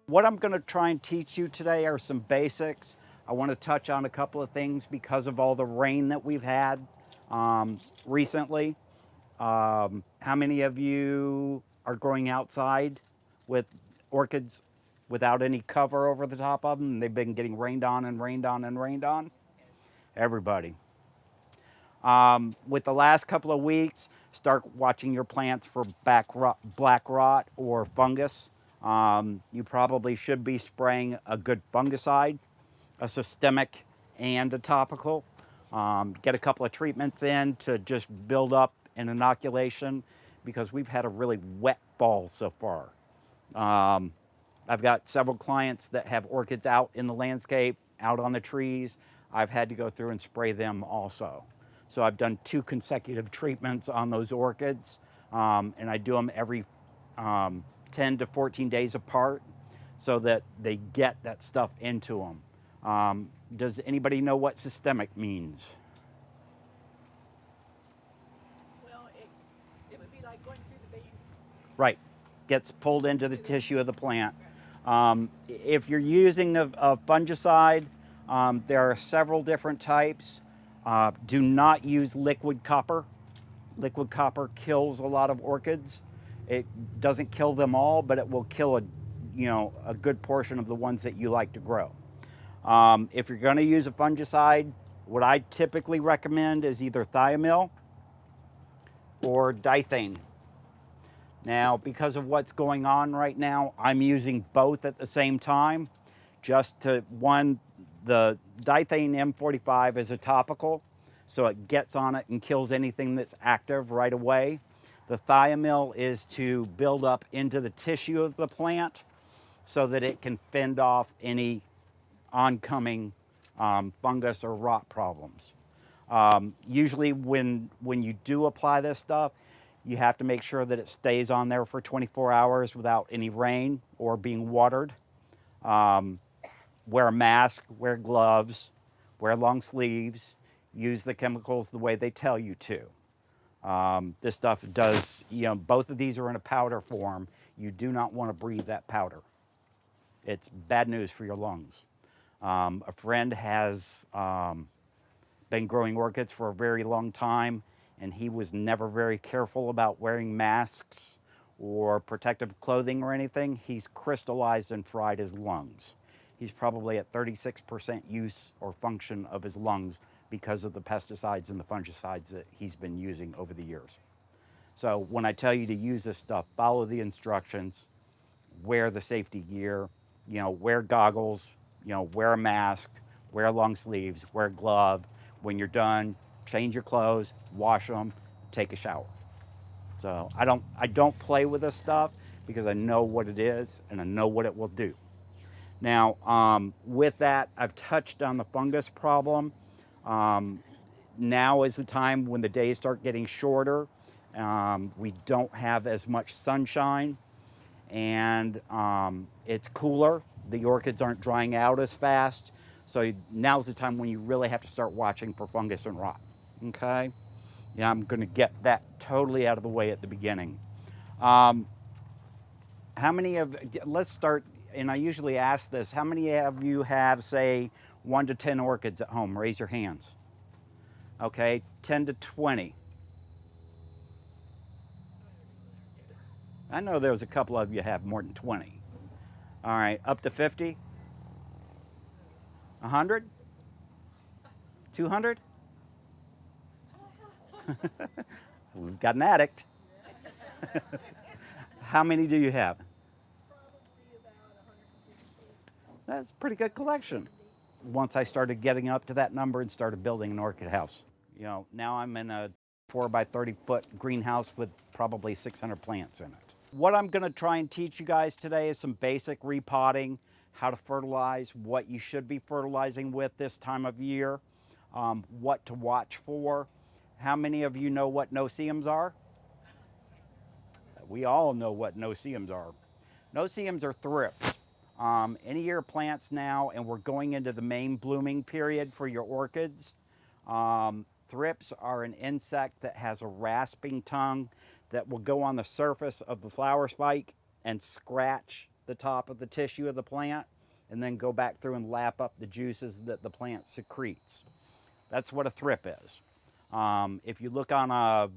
What I'm going to try and teach you today are some basics. I want to touch on a couple of things because of all the rain that we've had recently. How many of you are growing outside with orchids without any cover over the top of them? They've been getting rained on and rained on and rained on. Everybody. With the last couple of weeks, start watching your plants for black rot or fungus. You probably should be spraying a good fungicide, a systemic and a topical. Get a couple of treatments in to just build up an inoculation because we've had a really wet fall so far. I've got several clients that have orchids out in the landscape, out on the trees. I've had to go through and spray them also. So I've done 2 consecutive treatments on those orchids, and I do them every 10 to 14 days apart so that they get that stuff into them. Does anybody know what systemic means? Well, it would be like going through the veins. Right, gets pulled into the tissue of the plant. If you're using a fungicide, there are several different types. Do not use liquid copper. Liquid copper kills a lot of orchids. It doesn't kill them all, but it will kill a good portion of the ones that you like to grow. If you're going to use a fungicide, what I typically recommend is either thiamyl or dithane. Now, because of what's going on right now, I'm using both at the same time. Just to, the dithane M45 is a topical, so it gets on it and kills anything that's active right away. The thiamyl is to build up into the tissue of the plant so that it can fend off any oncoming fungus or rot problems. Usually when you do apply this stuff, you have to make sure that it stays on there for 24 hours without any rain or being watered. Wear a mask, wear gloves, wear long sleeves, use the chemicals the way they tell you to. This stuff does, both of these are in a powder form. You do not want to breathe that powder. It's bad news for your lungs. A friend has been growing orchids for a very long time, and he was never very careful about wearing masks or protective clothing or anything. He's crystallized and fried his lungs. He's probably at 36% use or function of his lungs because of the pesticides and the fungicides that he's been using over the years. So when I tell you to use this stuff, follow the instructions, wear the safety gear, wear goggles, wear a mask, wear long sleeves, wear a glove. When you're done, change your clothes, wash them, take a shower. So I don't play with this stuff because I know what it is and I know what it will do. Now, with that, I've touched on the fungus problem. Now is the time when the days start getting shorter. We don't have as much sunshine, and it's cooler. The orchids aren't drying out as fast. So now's the time when you really have to start watching for fungus and rot. Okay? Yeah, I'm going to get that totally out of the way at the beginning. How many of, let's start, and I usually ask this, how many of you have, say, 1 to 10 orchids at home? Raise your hands. Okay, 10 to 20. I know there's a couple of you have more than 20. All right, up to 50? 100? 200? We've got an addict. How many do you have? That's a pretty good collection. Once I started getting up to that number and started building an orchid house. Now I'm in a 4 by 30-foot greenhouse with probably 600 plants in it. What I'm going to try and teach you guys today is some basic repotting, how to fertilize, what you should be fertilizing with this time of year, what to watch for. How many of you know what no-see-ums are? We all know what no-see-ums are. No-see-ums are thrips. Any of your plants now, and we're going into the main blooming period for your orchids. Thrips are an insect that has a rasping tongue that will go on the surface of the flower spike and scratch the top of the tissue of the plant and then go back through and lap up the juices that the plant secretes. That's what a thrip is. If you look on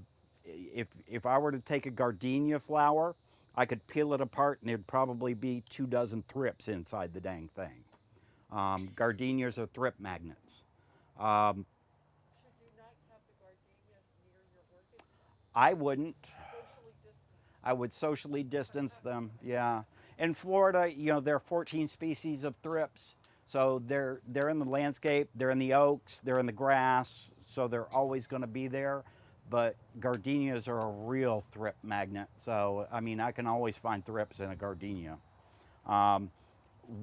if I were to take a gardenia flower, I could peel it apart and there'd probably be 2 dozen thrips inside the dang thing. Gardenias are thrip magnets. Um, Should you not have the gardenia near your orchid? I wouldn't. Socially distant. I would socially distance them. Yeah. In Florida, there are 14 species of thrips. So they're in the landscape, they're in the oaks, they're in the grass, so they're always going to be there. But gardenias are a real thrip magnet. So I mean, I can always find thrips in a gardenia. Um,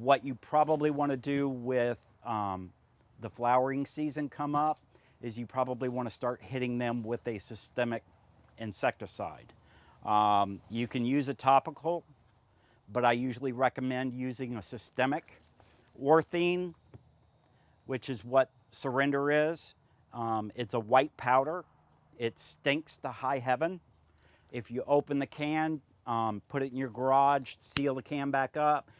what you probably want to do with the flowering season come up is you probably want to start hitting them with a systemic insecticide. You can use a topical, but I usually recommend using a systemic. Orthene, which is what Surrender is, it's a white powder. It stinks to high heaven. If you open the can, put it in your garage, seal the can back up,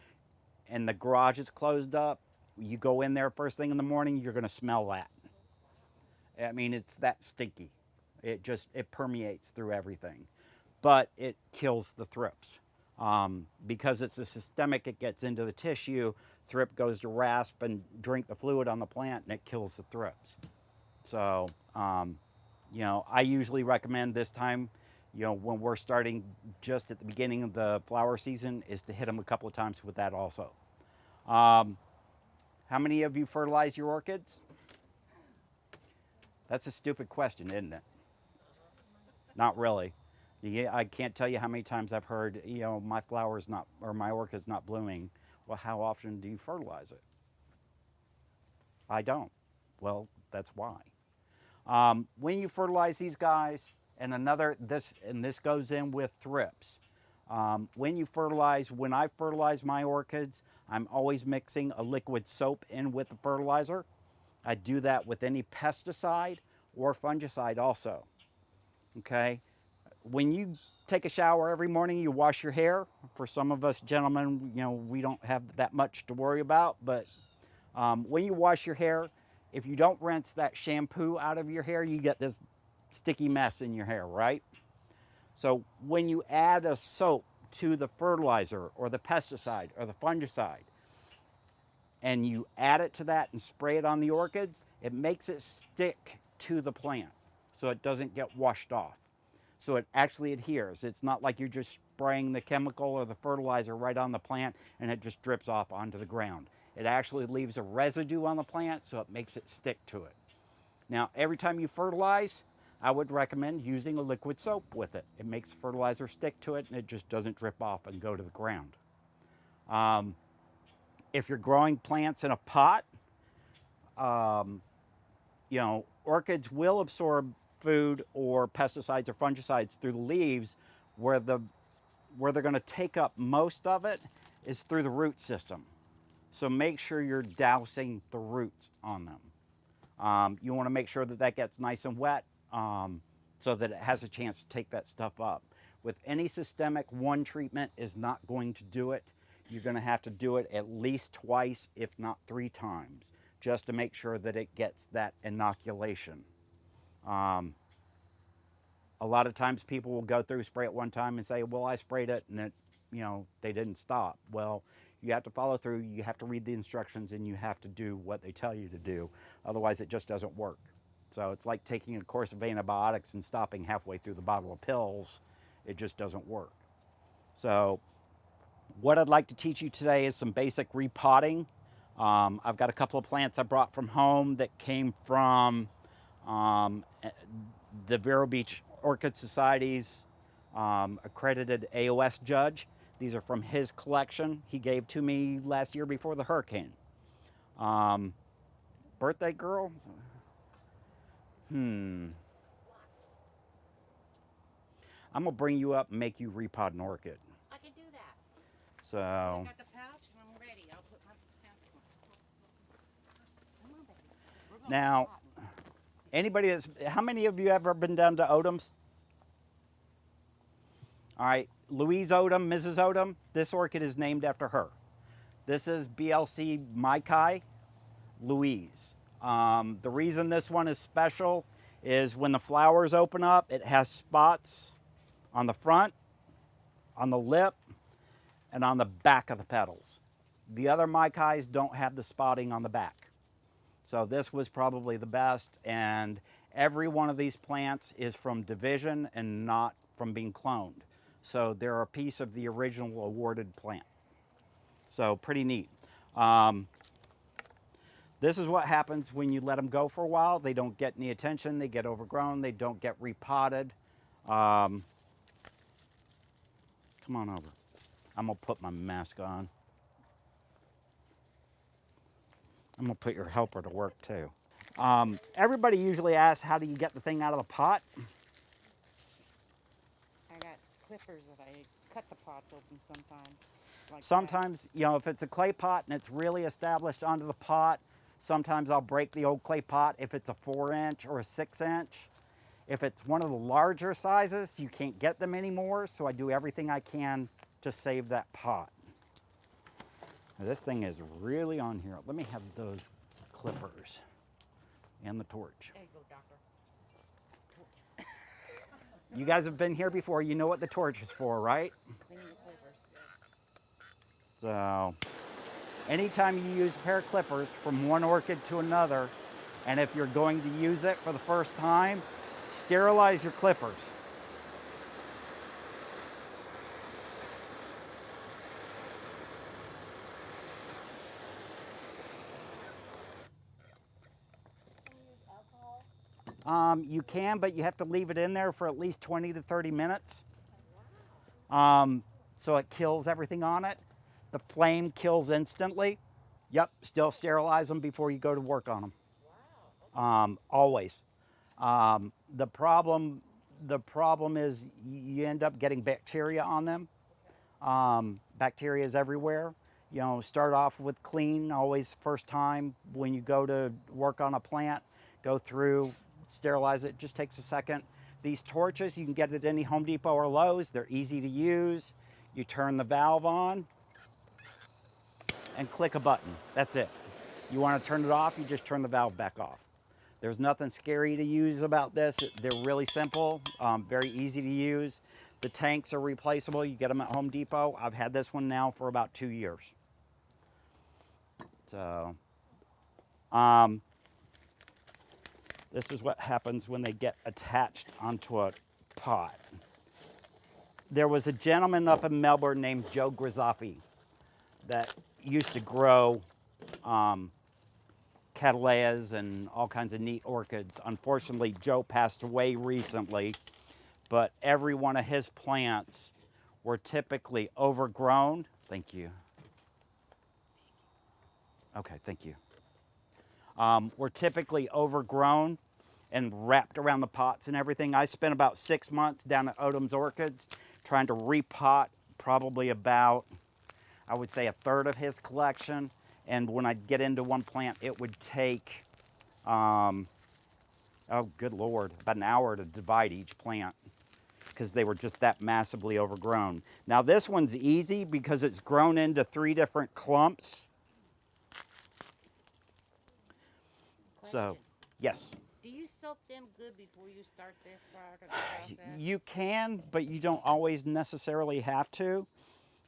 and the garage is closed up, you go in there first thing in the morning, you're going to smell that. I mean, it's that stinky. It permeates through everything, but it kills the thrips. Because it's a systemic, it gets into the tissue. Thrip goes to rasp and drink the fluid on the plant, and it kills the thrips. So, I usually recommend this time, when we're starting just at the beginning of the flower season, is to hit them a couple of times with that also. How many of you fertilize your orchids? That's a stupid question, isn't it? Not really. I can't tell you how many times I've heard, my flower's not, or my orchid's not blooming. Well, how often do you fertilize it? I don't. Well, that's why. When you fertilize these guys, and this goes in with thrips. When I fertilize my orchids, I'm always mixing a liquid soap in with the fertilizer. I do that with any pesticide or fungicide also. Okay? When you take a shower every morning, you wash your hair. For some of us gentlemen, we don't have that much to worry about, but when you wash your hair, if you don't rinse that shampoo out of your hair, you get this sticky mess in your hair, right? So when you add a soap to the fertilizer or the pesticide or the fungicide, and you add it to that and spray it on the orchids, it makes it stick to the plant so it doesn't get washed off. So it actually adheres. It's not like you're just spraying the chemical or the fertilizer right on the plant and it just drips off onto the ground. It actually leaves a residue on the plant, so it makes it stick to it. Now, every time you fertilize, I would recommend using a liquid soap with it. It makes fertilizer stick to it and it just doesn't drip off and go to the ground. If you're growing plants in a pot, orchids will absorb food or pesticides or fungicides through the leaves. Where they're going to take up most of it is through the root system. So make sure you're dousing the roots on them. You want to make sure that gets nice and wet, so that it has a chance to take that stuff up. With any systemic, one treatment is not going to do it. You're going to have to do it at least twice, if not 3 times, just to make sure that it gets that inoculation. A lot of times people will go through, spray it one time and say, well, I sprayed it and they didn't stop. Well, you have to follow through, you have to read the instructions, and you have to do what they tell you to do. Otherwise, it just doesn't work. So it's like taking a course of antibiotics and stopping halfway through the bottle of pills. It just doesn't work. So what I'd like to teach you today is some basic repotting. I've got a couple of plants I brought from home that came from the Vero Beach Orchid Society's accredited AOS judge. These are from his collection he gave to me last year before the hurricane. Birthday girl? I'm gonna bring you up and make you repot an orchid. I can do that. So I got the pouch and I'm ready. I'll put my mask on. Come on, baby. We're going now, how many of you ever been down to Odom's? All right, Louise Odom, Mrs. Odom, this orchid is named after her. This is BLC Maikai Louise. The reason this one is special is when the flowers open up, it has spots on the front, on the lip, and on the back of the petals. The other Maikais don't have the spotting on the back. So this was probably the best, and every one of these plants is from division and not from being cloned. So they're a piece of the original awarded plant. So pretty neat. This is what happens when you let them go for a while. They don't get any attention, they get overgrown, they don't get repotted. Come on over. I'm gonna put my mask on. I'm gonna put your helper to work too. Everybody usually asks, how do you get the thing out of the pot? I got clippers that I cut the pots open sometimes. Like Sometimes, you know, if it's a clay pot and it's really established onto the pot, sometimes I'll break the old clay pot if it's a 4-inch or a 6-inch. If it's one of the larger sizes, you can't get them anymore, so I do everything I can to save that pot. Now, this thing is really on here. Let me have those clippers and the torch. There you go, doctor. You guys have been here before. You know what the torch is for, right? Clean the clippers. So anytime you use a pair of clippers from one orchid to another, and if you're going to use it for the first time, sterilize your clippers. You can, but you have to leave it in there for at least 20 to 30 minutes. So it kills everything on it. The flame kills instantly. Yep, still sterilize them before you go to work on them. Always. The problem is you end up getting bacteria on them. Bacteria is everywhere. You know, start off with clean, always first time when you go to work on a plant, go through, sterilize it, just takes a second. These torches, you can get at any Home Depot or Lowe's. They're easy to use. You turn the valve on and click a button. That's it. You want to turn it off, you just turn the valve back off. There's nothing scary to use about this. They're really simple, very easy to use. The tanks are replaceable. You get them at Home Depot. I've had this one now for about 2 years. So, this is what happens when they get attached onto a pot. There was a gentleman up in Melbourne named Joe Grizzappi that used to grow cattleyas and all kinds of neat orchids. Unfortunately, Joe passed away recently, but every one of his plants were typically overgrown. Thank you. Okay, thank you. Were typically overgrown and wrapped around the pots and everything. I spent about 6 months down at Odom's Orchids trying to repot probably about, I would say, a third of his collection. And when I'd get into one plant, it would take, oh good Lord, about an hour to divide each plant because they were just that massively overgrown. Now this one's easy because it's grown into 3 different clumps. So, yes. Do you soak them good before you start this part of the process? You can, but you don't always necessarily have to.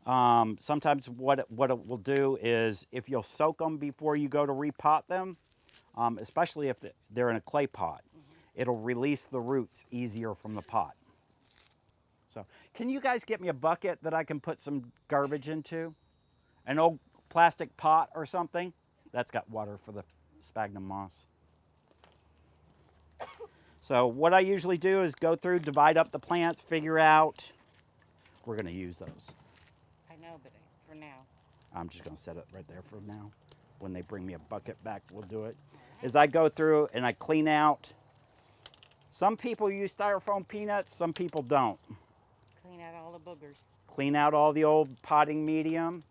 Sometimes what it will do is if you'll soak them before you go to repot them, especially if they're in a clay pot, it'll release the roots easier from the pot. So, can you guys get me a bucket that I can put some garbage into? An old plastic pot or something? That's got water for the sphagnum moss. So what I usually do is go through, divide up the plants, figure out, we're gonna use those. I know, but for now. I'm just gonna set it right there for now. When they bring me a bucket back, we'll do it. As I go through and I clean out, some people use styrofoam peanuts, some people don't. Clean out all the boogers. Clean out all the old potting medium,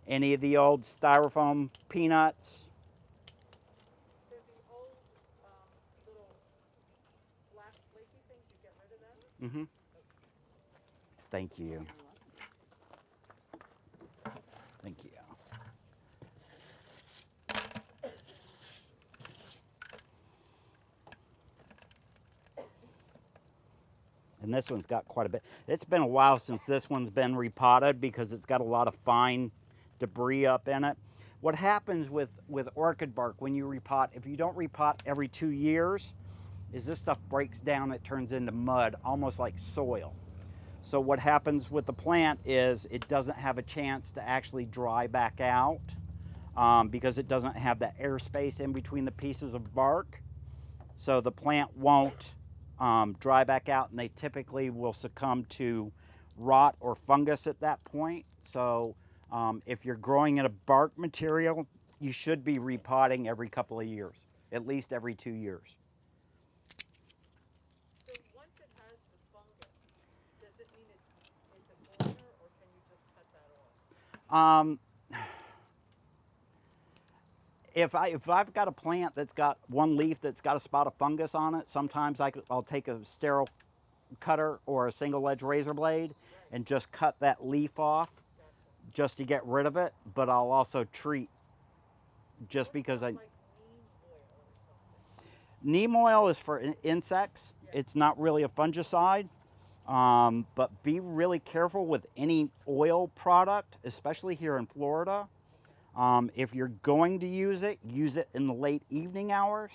any of the old styrofoam peanuts. So the old little black flaky things, you get rid of them? Mm-hmm. Thank you. Thank you. And this one's got quite a bit. It's been a while since this one's been repotted because it's got a lot of fine debris up in it. What happens with orchid bark when you repot, if you don't repot every 2 years, is this stuff breaks down, it turns into mud, almost like soil. So what happens with the plant is it doesn't have a chance to actually dry back out because it doesn't have that airspace in between the pieces of bark. So the plant won't dry back out, and they typically will succumb to rot or fungus at that point. So if you're growing in a bark material, you should be repotting every couple of years, at least every 2 years. So once it has the fungus, does it mean it's a goner, or can you just cut that off? If I've got a plant that's got one leaf that's got a spot of fungus on it, sometimes I'll take a sterile cutter or a single edge razor blade and just cut that leaf off just to get rid of it. But I'll also treat just because I. Like neem oil or something? Neem oil is for insects. It's not really a fungicide. But be really careful with any oil product, especially here in Florida. If you're going to use it in the late evening hours,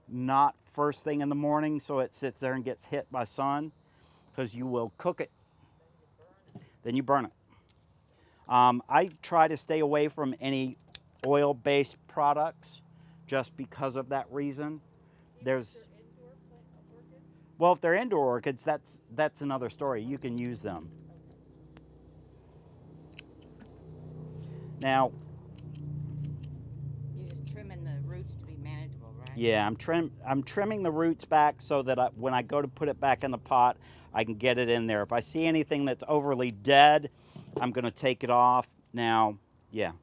not first thing in the morning so it sits there and gets hit by sun, because you will cook it. Then you burn it. I try to stay away from any oil-based products just because of that reason. There's, They're indoor orchids? well, if they're indoor orchids, that's another story. You can use them. Now, You're just trimming the roots to be manageable, right? yeah, I'm trimming the roots back so that when I go to put it back in the pot, I can get it in there. If I see anything that's overly dead, I'm going to take it off. Now, yeah.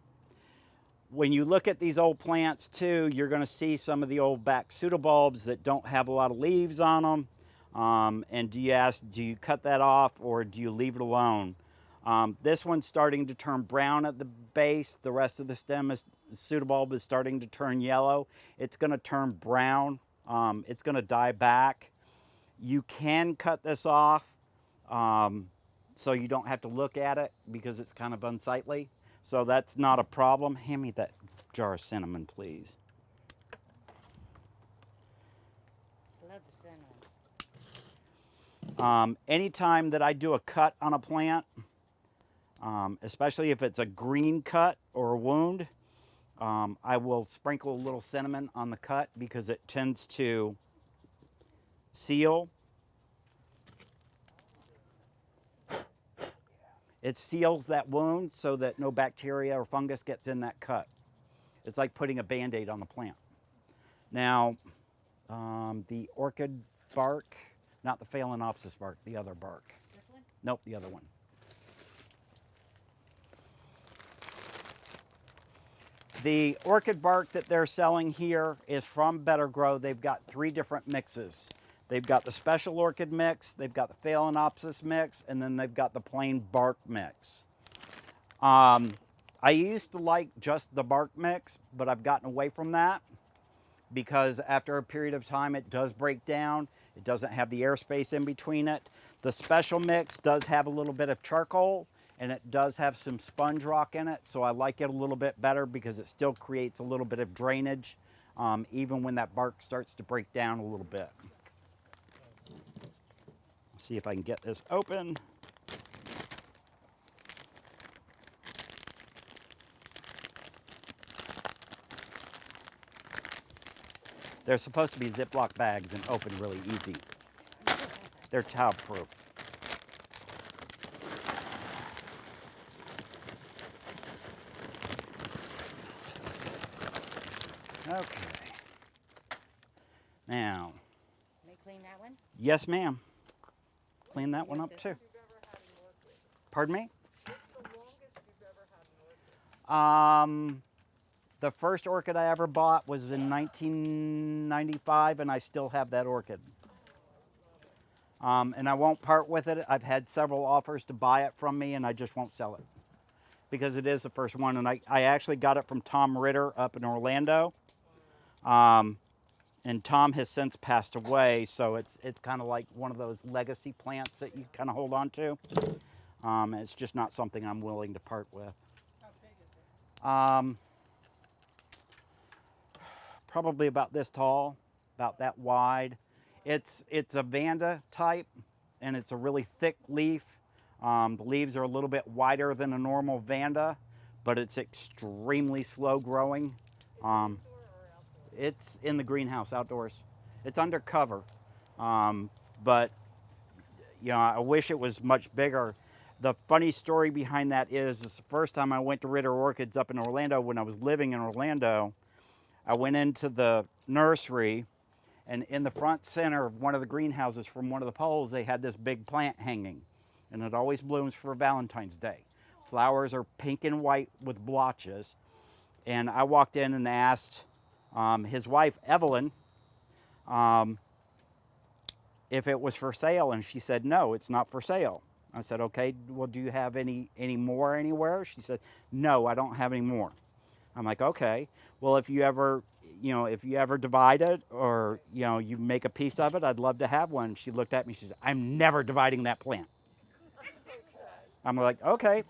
When you look at these old plants too, you're going to see some of the old back pseudobulbs that don't have a lot of leaves on them. And do you cut that off or do you leave it alone? This one's starting to turn brown at the base. The rest of the stem pseudobulb is starting to turn yellow. It's going to turn brown. It's going to die back. You can cut this off so you don't have to look at it because it's kind of unsightly. So that's not a problem. Hand me that jar of cinnamon, please. Love the cinnamon. Anytime that I do a cut on a plant, especially if it's a green cut or a wound, I will sprinkle a little cinnamon on the cut because it tends to seal. It seals that wound so that no bacteria or fungus gets in that cut. It's like putting a Band-Aid on the plant. Now, the orchid bark, not the Phalaenopsis bark, the other bark. This one? Nope, the other one. The orchid bark that they're selling here is from Better Grow. They've got 3 different mixes. They've got the special orchid mix, they've got the Phalaenopsis mix, and then they've got the plain bark mix. I used to like just the bark mix, but I've gotten away from that because after a period of time it does break down. It doesn't have the airspace in between it. The special mix does have a little bit of charcoal, and it does have some sponge rock in it, so I like it a little bit better because it still creates a little bit of drainage even when that bark starts to break down a little bit. See if I can get this open. They're supposed to be Ziploc bags and open really easy. They're child-proof. Okay. Now. May clean that one? Yes, ma'am. Clean that one up too. You've ever had an orchid? Pardon me? What's the longest you've ever had an orchid? The first orchid I ever bought was in 1995, and I still have that orchid. And I won't part with it. I've had several offers to buy it from me, and I just won't sell it because it is the first one. And I actually got it from Tom Ritter up in Orlando. And Tom has since passed away, so it's kind of like one of those legacy plants that you kind of hold on to. It's just not something I'm willing to part with. How big is it? Probably about this tall, about that wide. It's a Vanda type, and it's a really thick leaf. The leaves are a little bit wider than a normal Vanda, but it's extremely slow growing. Indoor or outdoor? It's in the greenhouse outdoors. It's under cover, but I wish it was much bigger. The funny story behind that is the first time I went to Ritter Orchids up in Orlando, when I was living in Orlando, I went into the nursery, and in the front center of one of the greenhouses from one of the poles, they had this big plant hanging, and it always blooms for Valentine's Day. Flowers are pink and white with blotches, and I walked in and asked his wife, Evelyn, if it was for sale, and she said, no, it's not for sale. I said, okay, well, do you have any more anywhere? She said, no, I don't have any more. I'm like, okay, well, if you ever divide it, or, you make a piece of it, I'd love to have one. She looked at me, she said, I'm never dividing that plant. I'm like, okay,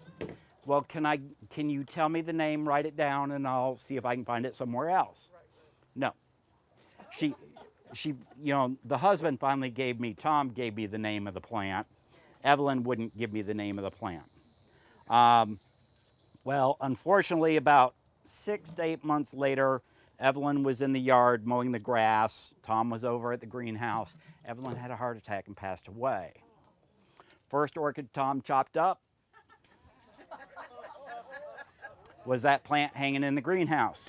well, can you tell me the name, write it down, and I'll see if I can find it somewhere else. No. She, the husband finally Tom gave me the name of the plant. Evelyn wouldn't give me the name of the plant. Well, unfortunately, about 6 to 8 months later, Evelyn was in the yard mowing the grass. Tom was over at the greenhouse. Evelyn had a heart attack and passed away. First orchid Tom chopped up was that plant hanging in the greenhouse.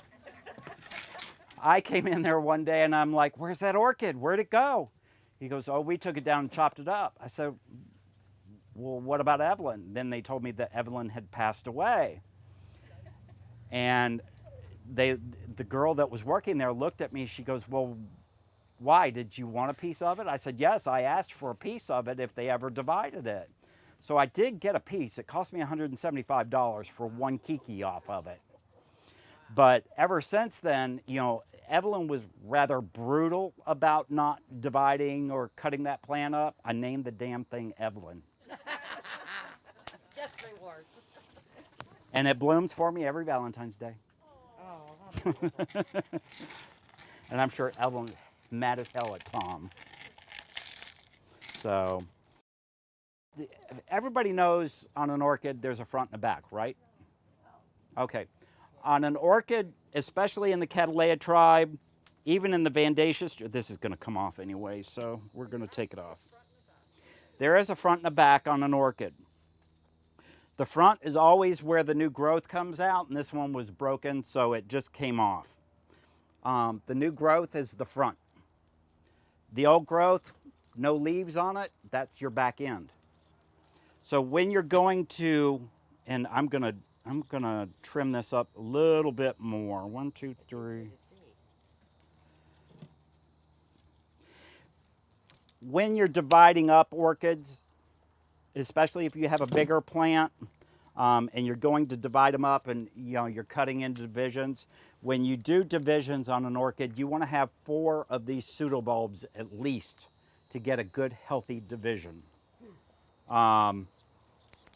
I came in there one day and I'm like, where's that orchid? Where'd it go? He goes, oh, we took it down and chopped it up. I said, well, what about Evelyn? Then they told me that Evelyn had passed away. And the girl that was working there looked at me. She goes, well, why? Did you want a piece of it? I said, yes, I asked for a piece of it if they ever divided it. So I did get a piece. It cost me $175 for one kiki off of it. But ever since then, Evelyn was rather brutal about not dividing or cutting that plant up. I named the damn thing Evelyn. Just 3 words. And it blooms for me every Valentine's Day. Oh, And I'm sure Evelyn is mad as hell at Tom. So, everybody knows on an orchid there's a front and a back, right? Okay. On an orchid, especially in the Cattleya tribe, even in the Vandaceous, this is going to come off anyway, so we're going to take it off. There is a front and a back on an orchid. The front is always where the new growth comes out, and this one was broken, so it just came off. The new growth is the front. The old growth, no leaves on it, that's your back end. So when you're going to, and I'm gonna trim this up a little bit more. 1, 2, 3. When you're dividing up orchids, especially if you have a bigger plant, and you're going to divide them up, and you're cutting into divisions. When you do divisions on an orchid, you want to have 4 of these pseudobulbs at least to get a good healthy division.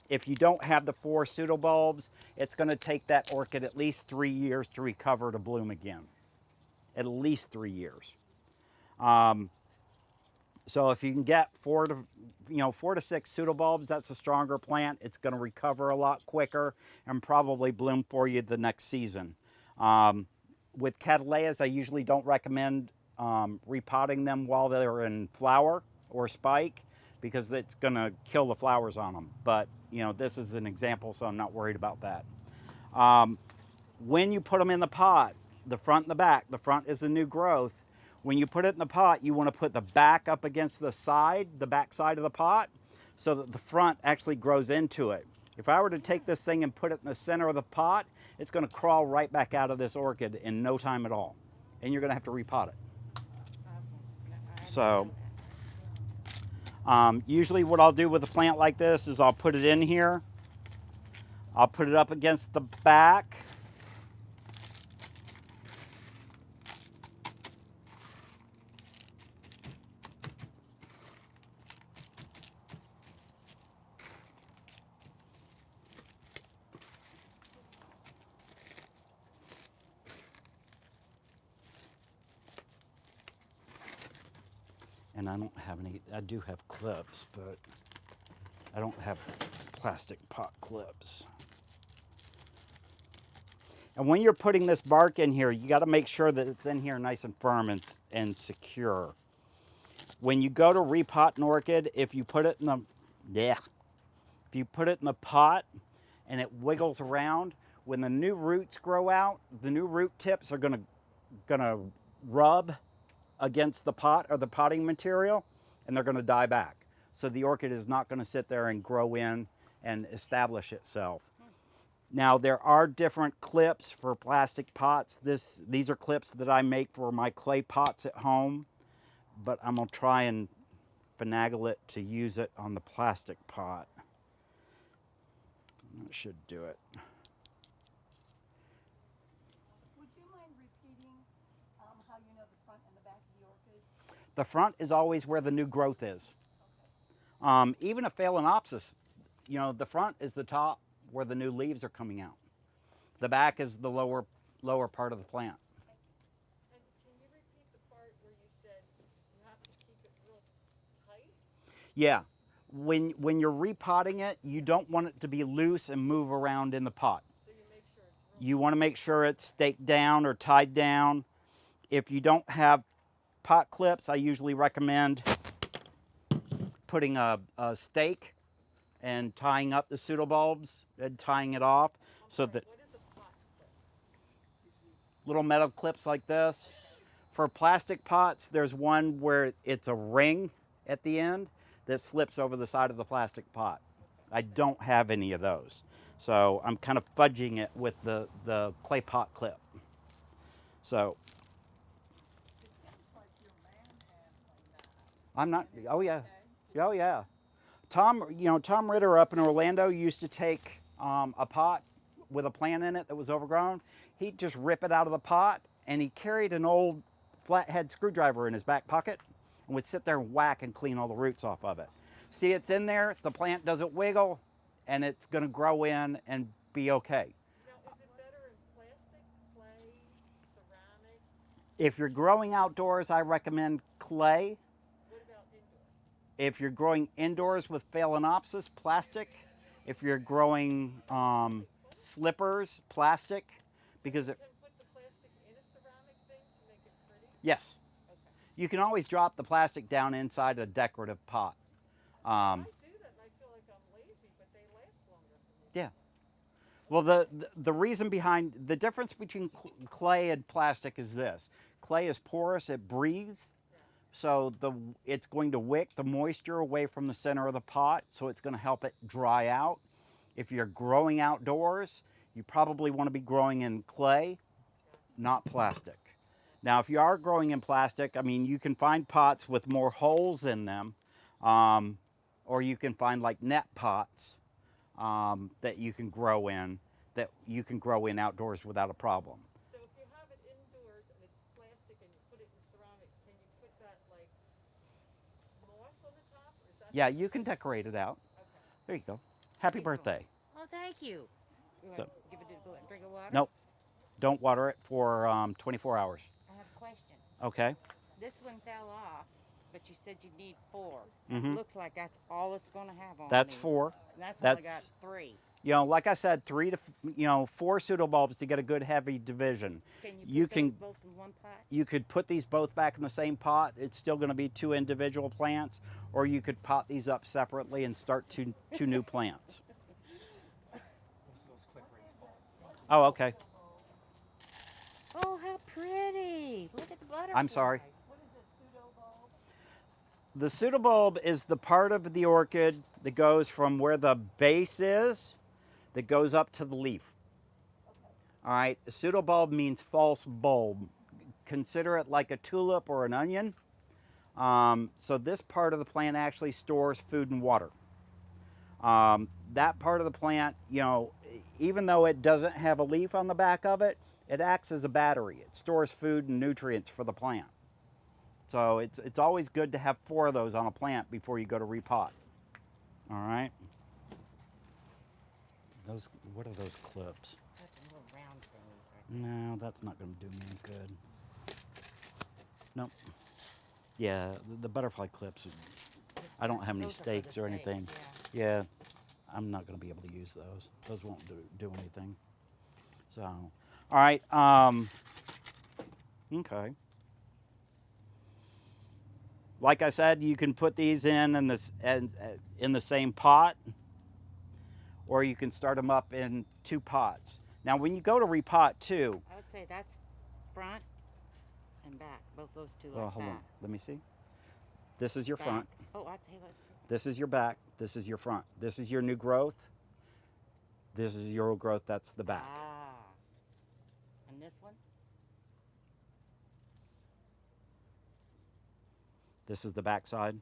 If you don't have the 4 pseudobulbs, it's going to take that orchid at least 3 years to recover to bloom again. At least 3 years. So if you can get 4 to 6 pseudobulbs, that's a stronger plant. It's going to recover a lot quicker and probably bloom for you the next season. With Cattleyas, I usually don't recommend repotting them while they're in flower or spike, because it's going to kill the flowers on them. But this is an example, so I'm not worried about that. When you put them in the pot, the front and the back, the front is the new growth. When you put it in the pot, you want to put the back up against the back side of the pot, so that the front actually grows into it. If I were to take this thing and put it in the center of the pot, it's going to crawl right back out of this orchid in no time at all. And you're going to have to repot it. awesome. No, I didn't So, know Usually what I'll do with a plant like this is I'll put it in here. I'll put it up against the back. And I don't have any, I do have clips, but I don't have plastic pot clips. And when you're putting this bark in here, you got to make sure that it's in here nice and firm and secure. When you go to repot an orchid, if you put it in the pot and it wiggles around, when the new roots grow out, the new root tips are gonna rub against the pot or the potting material, and they're gonna die back. So the orchid is not gonna sit there and grow in and establish itself. Now there are different clips for plastic pots. These are clips that I make for my clay pots at home, but I'm gonna try and finagle it to use it on the plastic pot. That should do it. Would you mind repeating how you know the front and the back of the orchid? The front is always where the new growth is. Even a phalaenopsis, you know, the front is the top where the new leaves are coming out. The back is the lower part of the plant. And can you repeat the part where you said you have to keep it real tight? Yeah, when you're repotting it, you don't want it to be loose and move around in the pot. So you make sure it's real. You want to make sure it's staked down or tied down. If you don't have pot clips, I usually recommend putting a stake and tying up the pseudobulbs and tying it off so that What is a pot clip? little metal clips like this. For plastic pots, there's one where it's a ring at the end that slips over the side of the plastic pot. I don't have any of those. So I'm kind of fudging it with the clay pot clip. So It seems like you're manhandling that. I'm not, oh yeah, Okay. oh yeah. Tom Ritter up in Orlando used to take a pot with a plant in it that was overgrown. He'd just rip it out of the pot, and he carried an old flathead screwdriver in his back pocket and would sit there and whack and clean all the roots off of it. See, it's in there, the plant doesn't wiggle, and it's gonna grow in and be okay. Now, is it better in plastic, clay, ceramic? If you're growing outdoors, I recommend clay. What about indoor? If you're growing indoors with phalaenopsis, plastic. If you're growing slippers, plastic, because You can put the plastic in a ceramic thing to make it pretty? yes, Okay. you can always drop the plastic down inside a decorative pot. I do that and I feel like I'm lazy, but they last longer for me. Yeah. Well, the reason behind the difference between clay and plastic is this: clay is porous; it breathes, so it's going to wick the moisture away from the center of the pot, so it's going to help it dry out. If you're growing outdoors, you probably want to be growing in clay, not plastic. Now, if you are growing in plastic, I mean, you can find pots with more holes in them, or you can find like net pots that you can grow in outdoors without a problem. So if you have it indoors and it's plastic and you put it in ceramic, can you put that like moss on the top? Or is that Yeah, you can decorate it out. okay? There you go. Happy birthday. Oh, thank you. You So- want to give it a drink of water? Nope. Don't water it for 24 hours. I have a question. Okay. This one fell off, but you said you need 4. Mhm. Looks like that's all it's going to have on That's these. 4. And that's only got That's- 3. Like I said, 4 pseudobulbs to get a good heavy division. Can you put You those can- both in one pot? You could put these both back in the same pot. It's still going to be 2 individual plants, or you could pot these up separately and start two new plants. Oh, okay. Oh, how pretty. Look at the butterfly. I'm sorry. What is a pseudobulb? The pseudobulb is the part of the orchid that goes from where the base is, that goes up to the leaf. All right, a pseudobulb means false bulb. Consider it like a tulip or an onion. So this part of the plant actually stores food and water. That part of the plant, you know, even though it doesn't have a leaf on the back of it, it acts as a battery. It stores food and nutrients for the plant. So it's always good to have 4 of those on a plant before you go to repot. All right. Those, what are those clips? That's a little round things. Right? No, that's not going to do me any good. Nope. Yeah, the butterfly clips. I don't have any Those are for stakes the or stakes, anything. Yeah, I'm not going to be able to use those. Those won't do anything. So, all right. Okay. Like I said, you can put these in this in the same pot, or you can start them up in 2 pots. Now, when you go to repot too, I would say that's front and back. Both those two well, like hold that. on. Let me see. This is your Back. front. Oh, I'll tell you what. This is your back. This is your front. This is your new growth. This is your old growth. That's the back. Ah. And this one? This is the back side.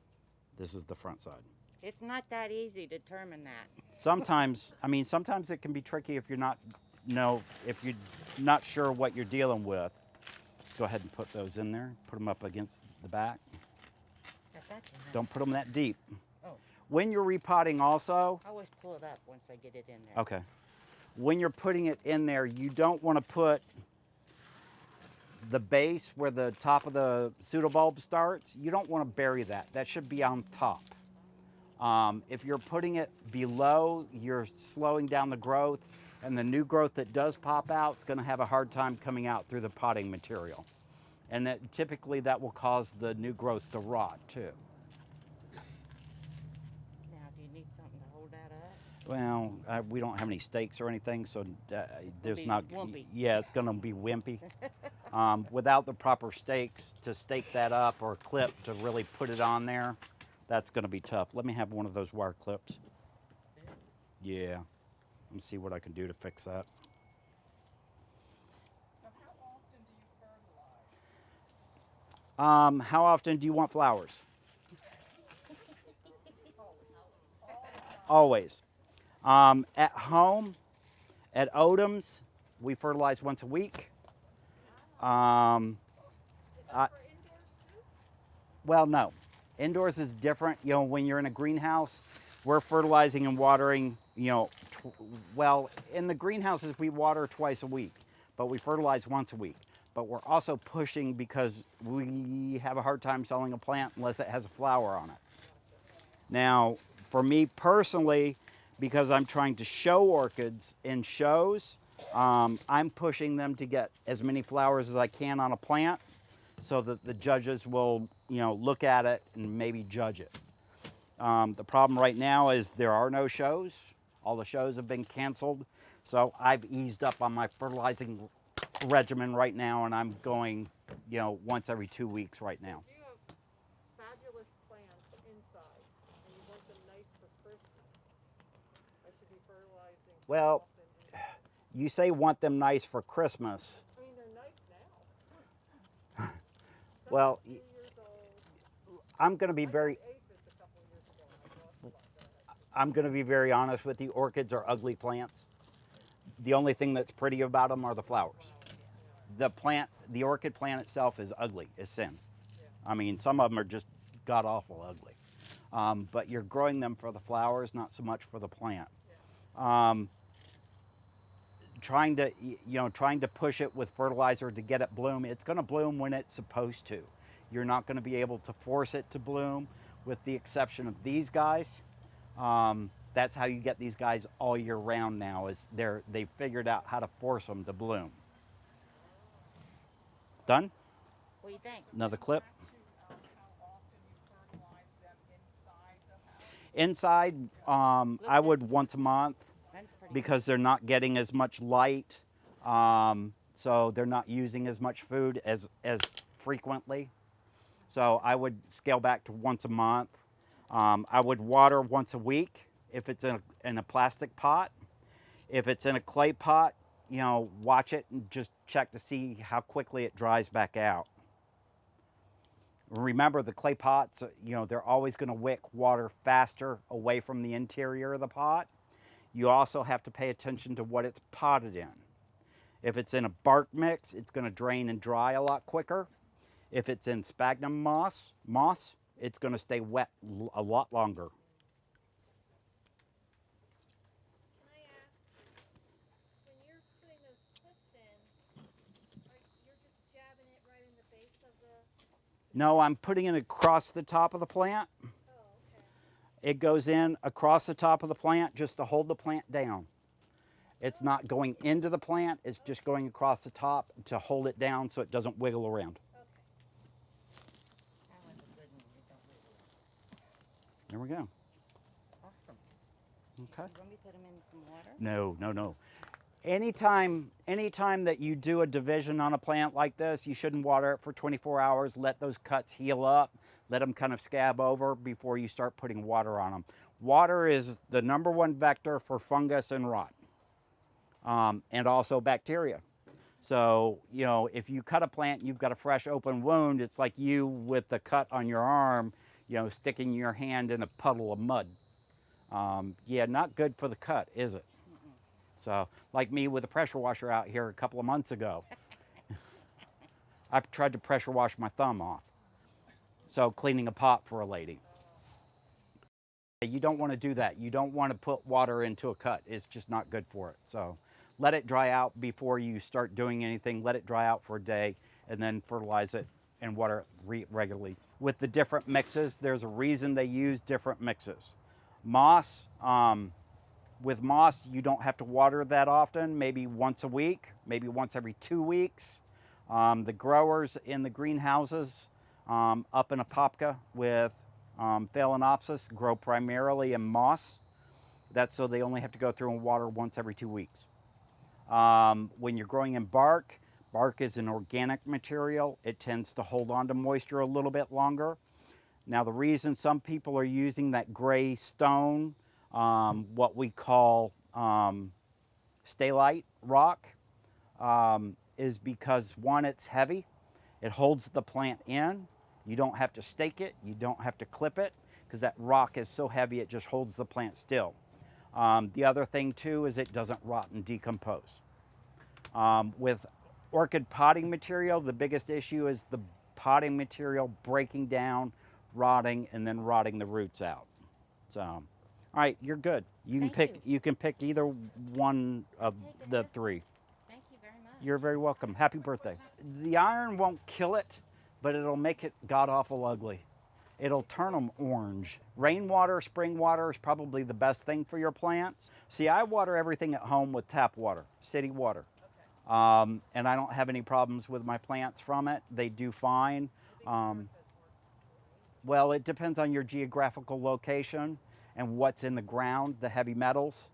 This is the front side. It's not that easy to determine that. Sometimes, I mean, sometimes it can be tricky if you're not, if you're not sure what you're dealing with. Go ahead and put those in there. Put them up against the back. I thought you had. Don't put them that deep. Oh, When you're repotting also, I always pull it up once I get it in there. okay. When you're putting it in there, you don't want to put the base where the top of the pseudobulb starts. You don't want to bury that. That should be on top. If you're putting it below, you're slowing down the growth, and the new growth that does pop out is going to have a hard time coming out through the potting material. And typically that will cause the new growth to rot too. Now, do you need something to hold that up? Well, we don't have any stakes or anything, so there's be not. wumpy. Yeah, it's going to be wimpy. Without the proper stakes to stake that up or clip to really put it on there, that's going to be tough. Let me have one of those wire clips. Yeah. Let me see what I can do to fix that. So how often do you fertilize? How often do you want flowers? Always. At home, at Odom's, we fertilize once a week. Is that for indoors too? Well, no. Indoors is different. You know, when you're in a greenhouse, we're fertilizing and watering, you know, well, in the greenhouses, we water twice a week, but we fertilize once a week. But we're also pushing because we have a hard time selling a plant unless it has a flower on it. Now, for me personally, because I'm trying to show orchids in shows, I'm pushing them to get as many flowers as I can on a plant so that the judges will, you know, look at it and maybe judge it. The problem right now is there are no shows. All the shows have been canceled. So I've eased up on my fertilizing regimen right now, and I'm going, you know, once every 2 weeks right now. If you have fabulous plants inside and you want them nice for Christmas, I should be fertilizing Well, often inside. you say want them nice for Christmas. I mean, they're nice now. Well, Some are 2 years old. I'm going to be I very, got aphids a couple of years ago. And I lost a lot. Go ahead. I'm going to be very honest with you. Orchids are ugly plants. The only thing that's pretty about them are the flowers. The plant, the orchid plant itself is ugly, is sin. I mean, some of them are just god awful ugly. But you're growing them for the flowers, not so much for the plant. Trying to push it with fertilizer to get it bloom. It's going to bloom when it's supposed to. You're not going to be able to force it to bloom, with the exception of these guys. That's how you get these guys all year round now. Is they've figured out how to force them to bloom. Done? What do you think? Another clip. Back to how often you fertilize them inside the house. Inside, I would once a month That's pretty because they're not getting as much light, so they're not using as much food as frequently. So I would scale back to once a month. I would water once a week if it's in a plastic pot. If it's in a clay pot, you know, watch it and just check to see how quickly it dries back out. Remember, the clay pots, they're always going to wick water faster away from the interior of the pot. You also have to pay attention to what it's potted in. If it's in a bark mix, it's going to drain and dry a lot quicker. If it's in sphagnum moss, it's going to stay wet a lot longer. Can I ask, when you're putting those clips in, you're just jabbing it right in the base of the... No, I'm putting it across the top of the plant. Oh, okay. It goes in across the top of the plant just to hold the plant down. It's not going into the plant, it's just going across the top to hold it down so it doesn't wiggle around. Okay. That was a good one. It don't wiggle. There we go. Awesome. Okay. You want me to put them in some water? No. Anytime that you do a division on a plant like this, you shouldn't water it for 24 hours. Let those cuts heal up. Let them kind of scab over before you start putting water on them. Water is the #1 vector for fungus and rot, and also bacteria. So, if you cut a plant and you've got a fresh open wound, it's like you with the cut on your arm, sticking your hand in a puddle of mud. Yeah, not good for the cut, is it? So, like me with a pressure washer out here a couple of months ago. I tried to pressure wash my thumb off. So, cleaning a pot for a lady. You don't want to do that. You don't want to put water into a cut. It's just not good for it. So, let it dry out before you start doing anything. Let it dry out for a day and then fertilize it and water it regularly. With the different mixes, there's a reason they use different mixes. Moss, with moss, you don't have to water that often, maybe once a week, maybe once every 2 weeks. The growers in the greenhouses up in Apopka with Phalaenopsis grow primarily in moss. That's so they only have to go through and water once every 2 weeks. When you're growing in bark, bark is an organic material. It tends to hold on to moisture a little bit longer. Now, the reason some people are using that gray stone, what we call stay-lite rock, is because, one, it's heavy. It holds the plant in. You don't have to stake it. You don't have to clip it because that rock is so heavy it just holds the plant still. The other thing, too, is it doesn't rot and decompose. With orchid potting material, the biggest issue is the potting material breaking down, rotting, and then rotting the roots out. So, all right, you're good. You can pick either one of the three. Thank you very much. You're very welcome. Happy birthday. The iron won't kill it, but it'll make it god-awful ugly. It'll turn them orange. Rainwater, spring water is probably the best thing for your plants. See, I water everything at home with tap water, city water. And I don't have any problems with my plants from it. They do fine. Well, it depends on your geographical location and what's in the ground, the heavy metals.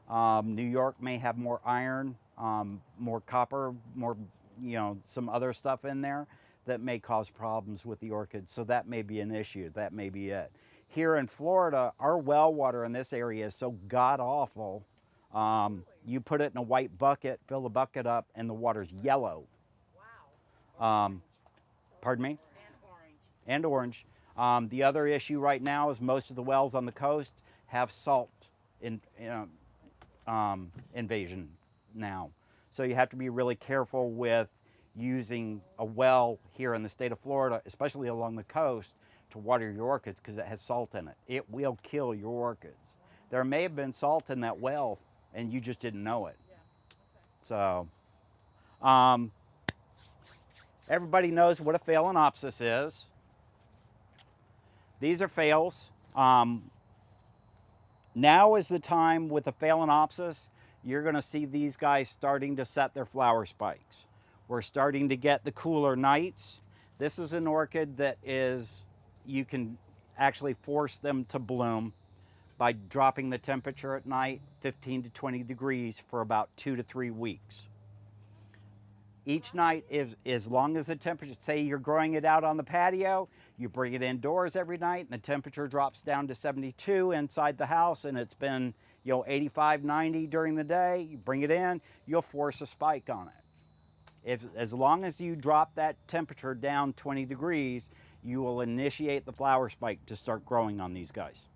New York may have more iron, more copper, more, some other stuff in there that may cause problems with the orchids. So that may be an issue. That may be it. Here in Florida, our well water in this area is so god-awful. You put it in a white bucket, fill the bucket up, and the water's yellow. Wow. Pardon me? And orange. And orange. The other issue right now is most of the wells on the coast have salt invasion now. So you have to be really careful with using a well here in the state of Florida, especially along the coast, to water your orchids because it has salt in it. It will kill your orchids. There may have been salt in that well and you just didn't know it. So, everybody knows what a Phalaenopsis is. These are phales. Now is the time with the Phalaenopsis, you're going to see these guys starting to set their flower spikes. We're starting to get the cooler nights. This is an orchid that you can actually force them to bloom by dropping the temperature at night 15 to 20 degrees for about 2 to 3 weeks. Each night, as long as the temperature, say you're growing it out on the patio, you bring it indoors every night and the temperature drops down to 72 inside the house and it's been 85, 90 during the day, you bring it in, you'll force a spike on it. As long as you drop that temperature down 20 degrees, you will initiate the flower spike to start growing on these guys.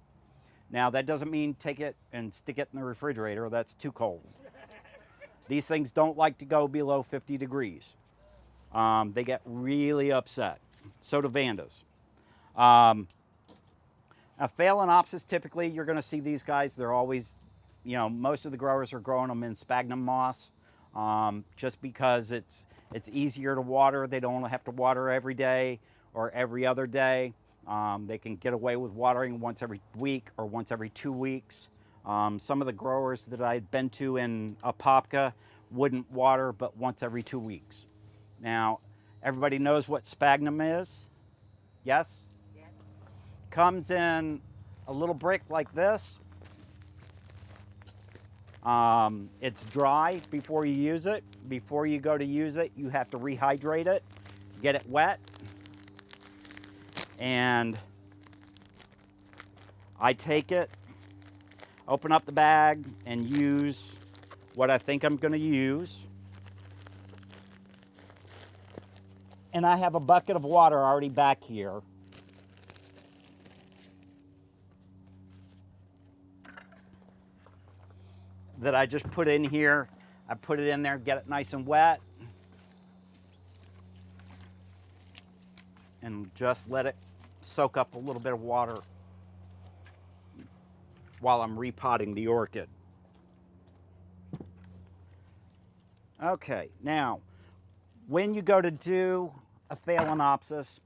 Now, that doesn't mean take it and stick it in the refrigerator. That's too cold. These things don't like to go below 50 degrees. They get really upset. So do Vandas. Now, Phalaenopsis, typically, you're going to see these guys. They're always, most of the growers are growing them in sphagnum moss, just because it's easier to water. They don't have to water every day or every other day. They can get away with watering once every week or once every 2 weeks. Some of the growers that I'd been to in Apopka wouldn't water but once every 2 weeks. Now, everybody knows what sphagnum is? Yes? Comes in a little brick like this. It's dry before you use it. Before you go to use it, you have to rehydrate it, get it wet. And I take it, open up the bag, and use what I think I'm going to use. And I have a bucket of water already back here. That I just put in here. I put it in there, get it nice and wet. And just let it soak up a little bit of water while I'm repotting the orchid. Okay, now, when you go to do a Phalaenopsis,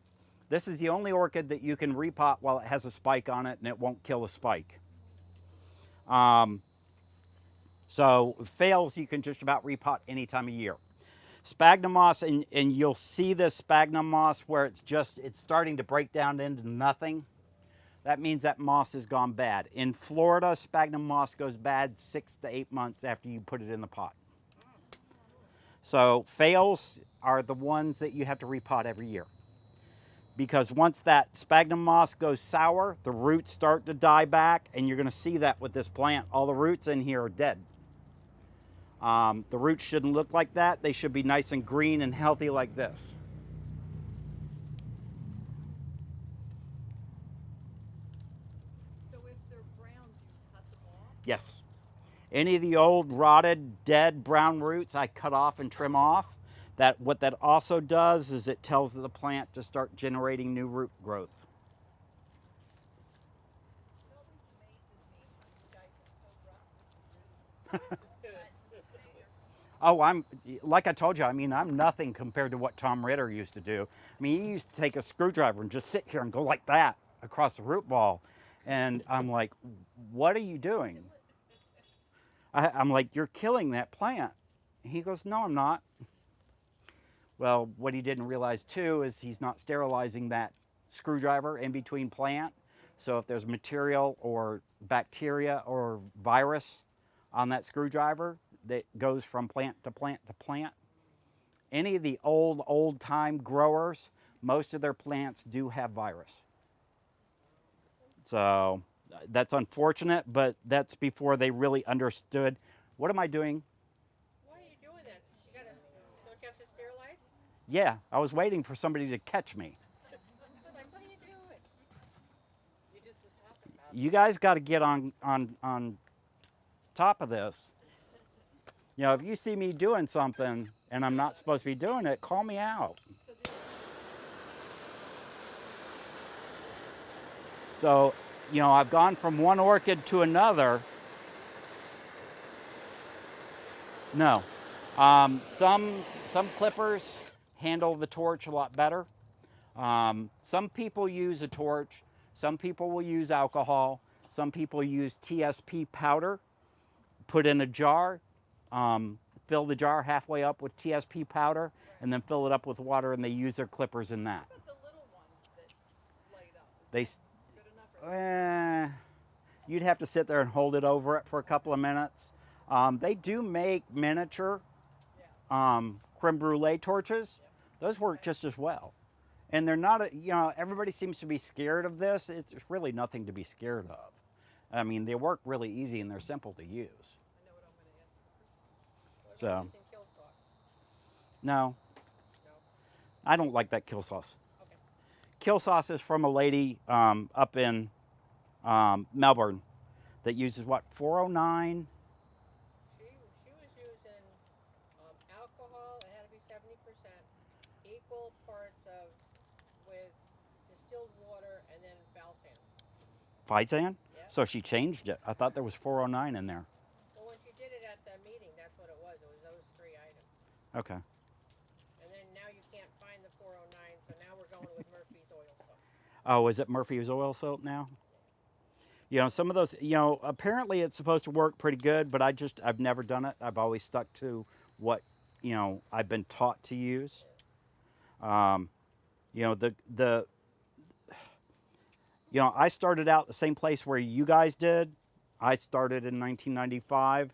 this is the only orchid that you can repot while it has a spike on it and it won't kill a spike. So phales you can just about repot any time of year. Sphagnum moss, and you'll see this sphagnum moss where it's starting to break down into nothing. That means that moss has gone bad. In Florida, sphagnum moss goes bad 6 to 8 months after you put it in the pot. So phales are the ones that you have to repot every year. Because once that sphagnum moss goes sour, the roots start to die back, and you're going to see that with this plant. All the roots in here are dead. The roots shouldn't look like that. They should be nice and green and healthy like this. So if they're brown, do you cut them off? Yes. Any of the old rotted, dead brown roots, I cut off and trim off. What that also does is it tells the plant to start generating new root growth. It always amazes me how you guys are so rough with the roots. Oh, like I told you, I'm nothing compared to what Tom Ritter used to do. He used to take a screwdriver and just sit here and go like that across the root ball. And I'm like, what are you doing? I'm like, you're killing that plant. And he goes, no, I'm not. Well, what he didn't realize too is he's not sterilizing that screwdriver in between plant. So if there's material or bacteria or virus on that screwdriver that goes from plant to plant to plant, any of the old time growers, most of their plants do have virus. So that's unfortunate, but that's before they really understood. What am I doing? Why are you doing that? Don't you have to sterilize? Yeah, I was waiting for somebody to catch me. What are you doing? You just was talking about You guys got to get on top of this. If you see me doing something and I'm not supposed to be doing it, call me out. So, I've gone from one orchid to another. No. Some clippers handle the torch a lot better. Some people use a torch. Some people will use alcohol. Some people use TSP powder, put in a jar, fill the jar halfway up with TSP powder, and then fill it up with water, and they use their clippers in that. What about the little ones that light up? Is that good enough? You'd have to sit there and hold it over it for a couple of minutes. They do make miniature creme brulee torches. Those work just as well. And they're not, everybody seems to be scared of this. It's really nothing to be scared of. They work really easy and they're simple to use. I know what I'm going to ask. So, using kill sauce. no, No. I don't like that kill sauce. Okay. kill sauce is from a lady up in Melbourne that uses what, 409? She was using alcohol. It had to be 70%, equal parts of with distilled water and then balsam. Faisan? Yeah. So she changed it. I thought there was 409 in there. Well, when she did it at the meeting, that's what it was. It was those 3 items. Okay. And then now you can't find the 409, so now we're going with Murphy's oil soap. Oh, is it Murphy's oil soap now? You know, some of those, you know, apparently it's supposed to work pretty good, but I've never done it. I've always stuck to what, you know, I've been taught to use. You know, you know, I started out the same place where you guys did. I started in 1995,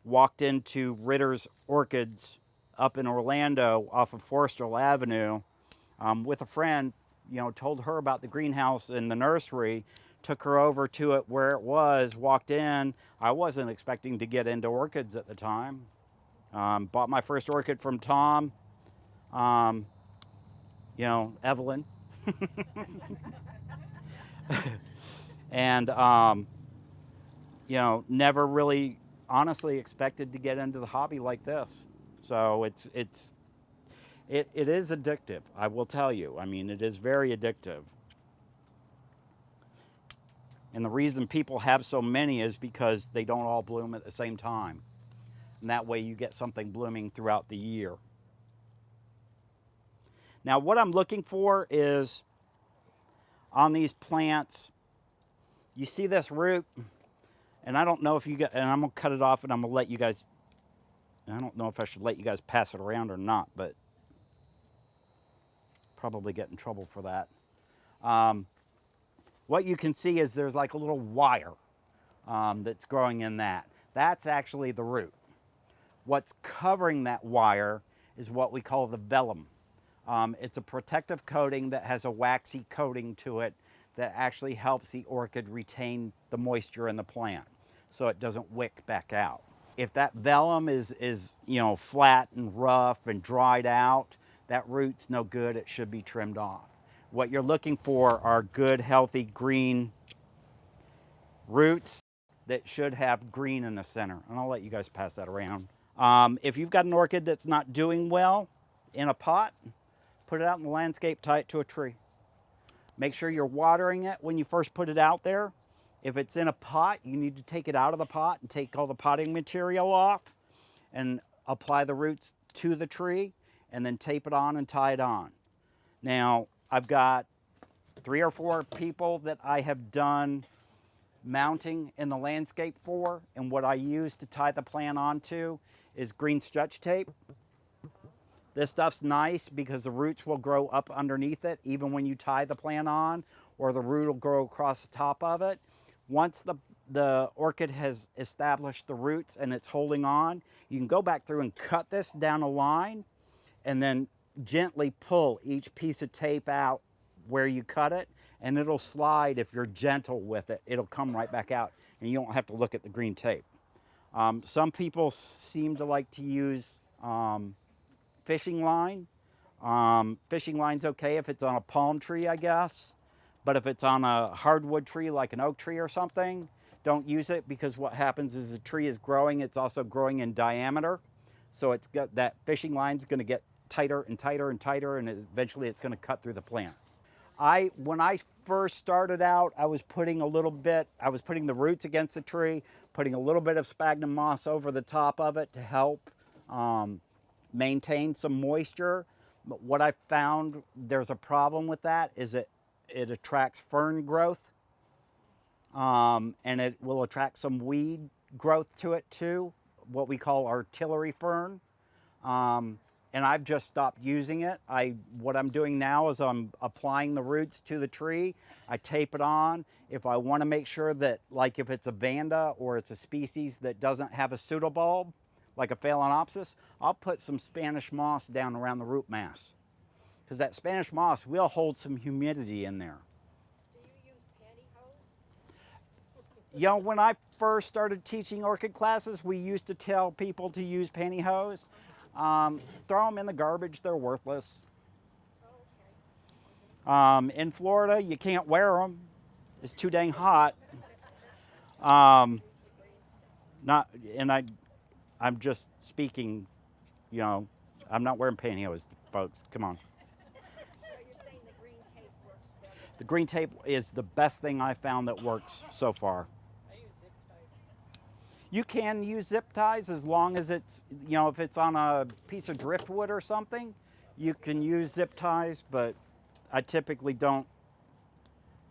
walked into Ritter's Orchids up in Orlando off of Forestall Avenue with a friend, you know, told her about the greenhouse and the nursery, took her over to it where it was, walked in. I wasn't expecting to get into orchids at the time. Bought my first orchid from Tom, you know, Evelyn. And, you know, never really honestly expected to get into the hobby like this. So it is addictive, I will tell you. I mean, it is very addictive. And the reason people have so many is because they don't all bloom at the same time. And that way you get something blooming throughout the year. Now what I'm looking for is on these plants, you see this root, and I don't know if you get, and I'm gonna cut it off and I'm gonna let you guys, I don't know if I should let you guys pass it around or not, but probably get in trouble for that. What you can see is there's like a little wire that's growing in that. That's actually the root. What's covering that wire is what we call the vellum. It's a protective coating that has a waxy coating to it that actually helps the orchid retain the moisture in the plant so it doesn't wick back out. If that vellum is you know, flat and rough and dried out, that root's no good. It should be trimmed off. What you're looking for are good, healthy, green roots that should have green in the center. And I'll let you guys pass that around. If you've got an orchid that's not doing well in a pot, put it out in the landscape, tie it to a tree. Make sure you're watering it when you first put it out there. If it's in a pot, you need to take it out of the pot and take all the potting material off and apply the roots to the tree and then tape it on and tie it on. Now, I've got 3 or 4 people that I have done mounting in the landscape for, and what I use to tie the plant onto is green stretch tape. This stuff's nice because the roots will grow up underneath it even when you tie the plant on, or the root will grow across the top of it. Once the orchid has established the roots and it's holding on, you can go back through and cut this down a line and then gently pull each piece of tape out where you cut it, and it'll slide. If you're gentle with it, it'll come right back out and you don't have to look at the green tape. Some people seem to like to use fishing line. Fishing line's okay if it's on a palm tree, I guess. But if it's on a hardwood tree like an oak tree or something, don't use it, because what happens is the tree is growing, it's also growing in diameter. So it's got, that fishing line's gonna get tighter and tighter and tighter, and eventually it's gonna cut through the plant. When I first started out, I was putting the roots against the tree, putting a little bit of sphagnum moss over the top of it to help maintain some moisture. But what I found there's a problem with that is it attracts fern growth, and it will attract some weed growth to it too, what we call artillery fern. And I've just stopped using it. What I'm doing now is I'm applying the roots to the tree. I tape it on. If I want to make sure that, like if it's a vanda or it's a species that doesn't have a pseudobulb, like a phalaenopsis, I'll put some Spanish moss down around the root mass, because that Spanish moss will hold some humidity in there. Do you use pantyhose? You know, when I first started teaching orchid classes, we used to tell people to use pantyhose. Throw them in the garbage, they're worthless. Oh, okay. In Florida, you can't wear them. It's too dang hot. Um, not, and I'm just speaking, you know, I'm not wearing pantyhose, folks. Come on. So you're saying the green tape works better? The green tape is the best thing I found that works so far. I use zip tie. You can use zip ties as long as it's, you know, if it's on a piece of driftwood or something, you can use zip ties, but I typically don't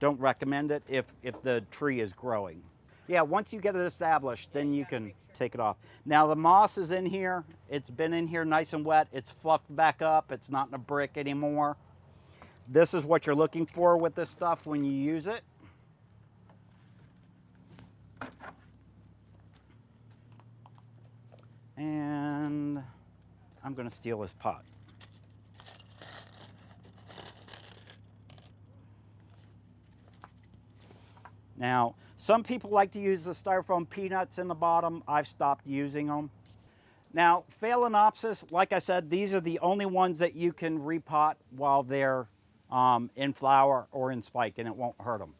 recommend it if the tree is growing. Yeah, once you get it established, then you can take it off. Now the moss is in here. It's been in here nice and wet. It's fluffed back up. It's not in a brick anymore. This is what you're looking for with this stuff when you use it. And I'm going to steal this pot. Now, some people like to use the styrofoam peanuts in the bottom. I've stopped using them. Now, Phalaenopsis, like I said, these are the only ones that you can repot while they're in flower or in spike, and it won't hurt them.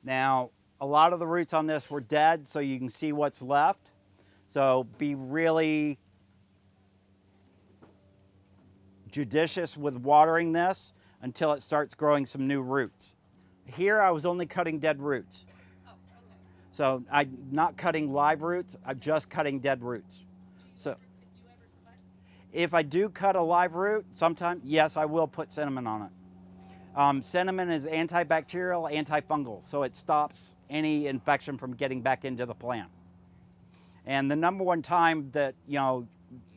Now, a lot of the roots on this were dead, so you can see what's left. So be really judicious with watering this until it starts growing some new roots. Here, I was only cutting dead roots. So I'm not cutting live roots, I'm just cutting dead roots. So if I do cut a live root, sometime, yes, I will put cinnamon on it. Cinnamon is antibacterial, antifungal, so it stops any infection from getting back into the plant. And the number one time that, you know,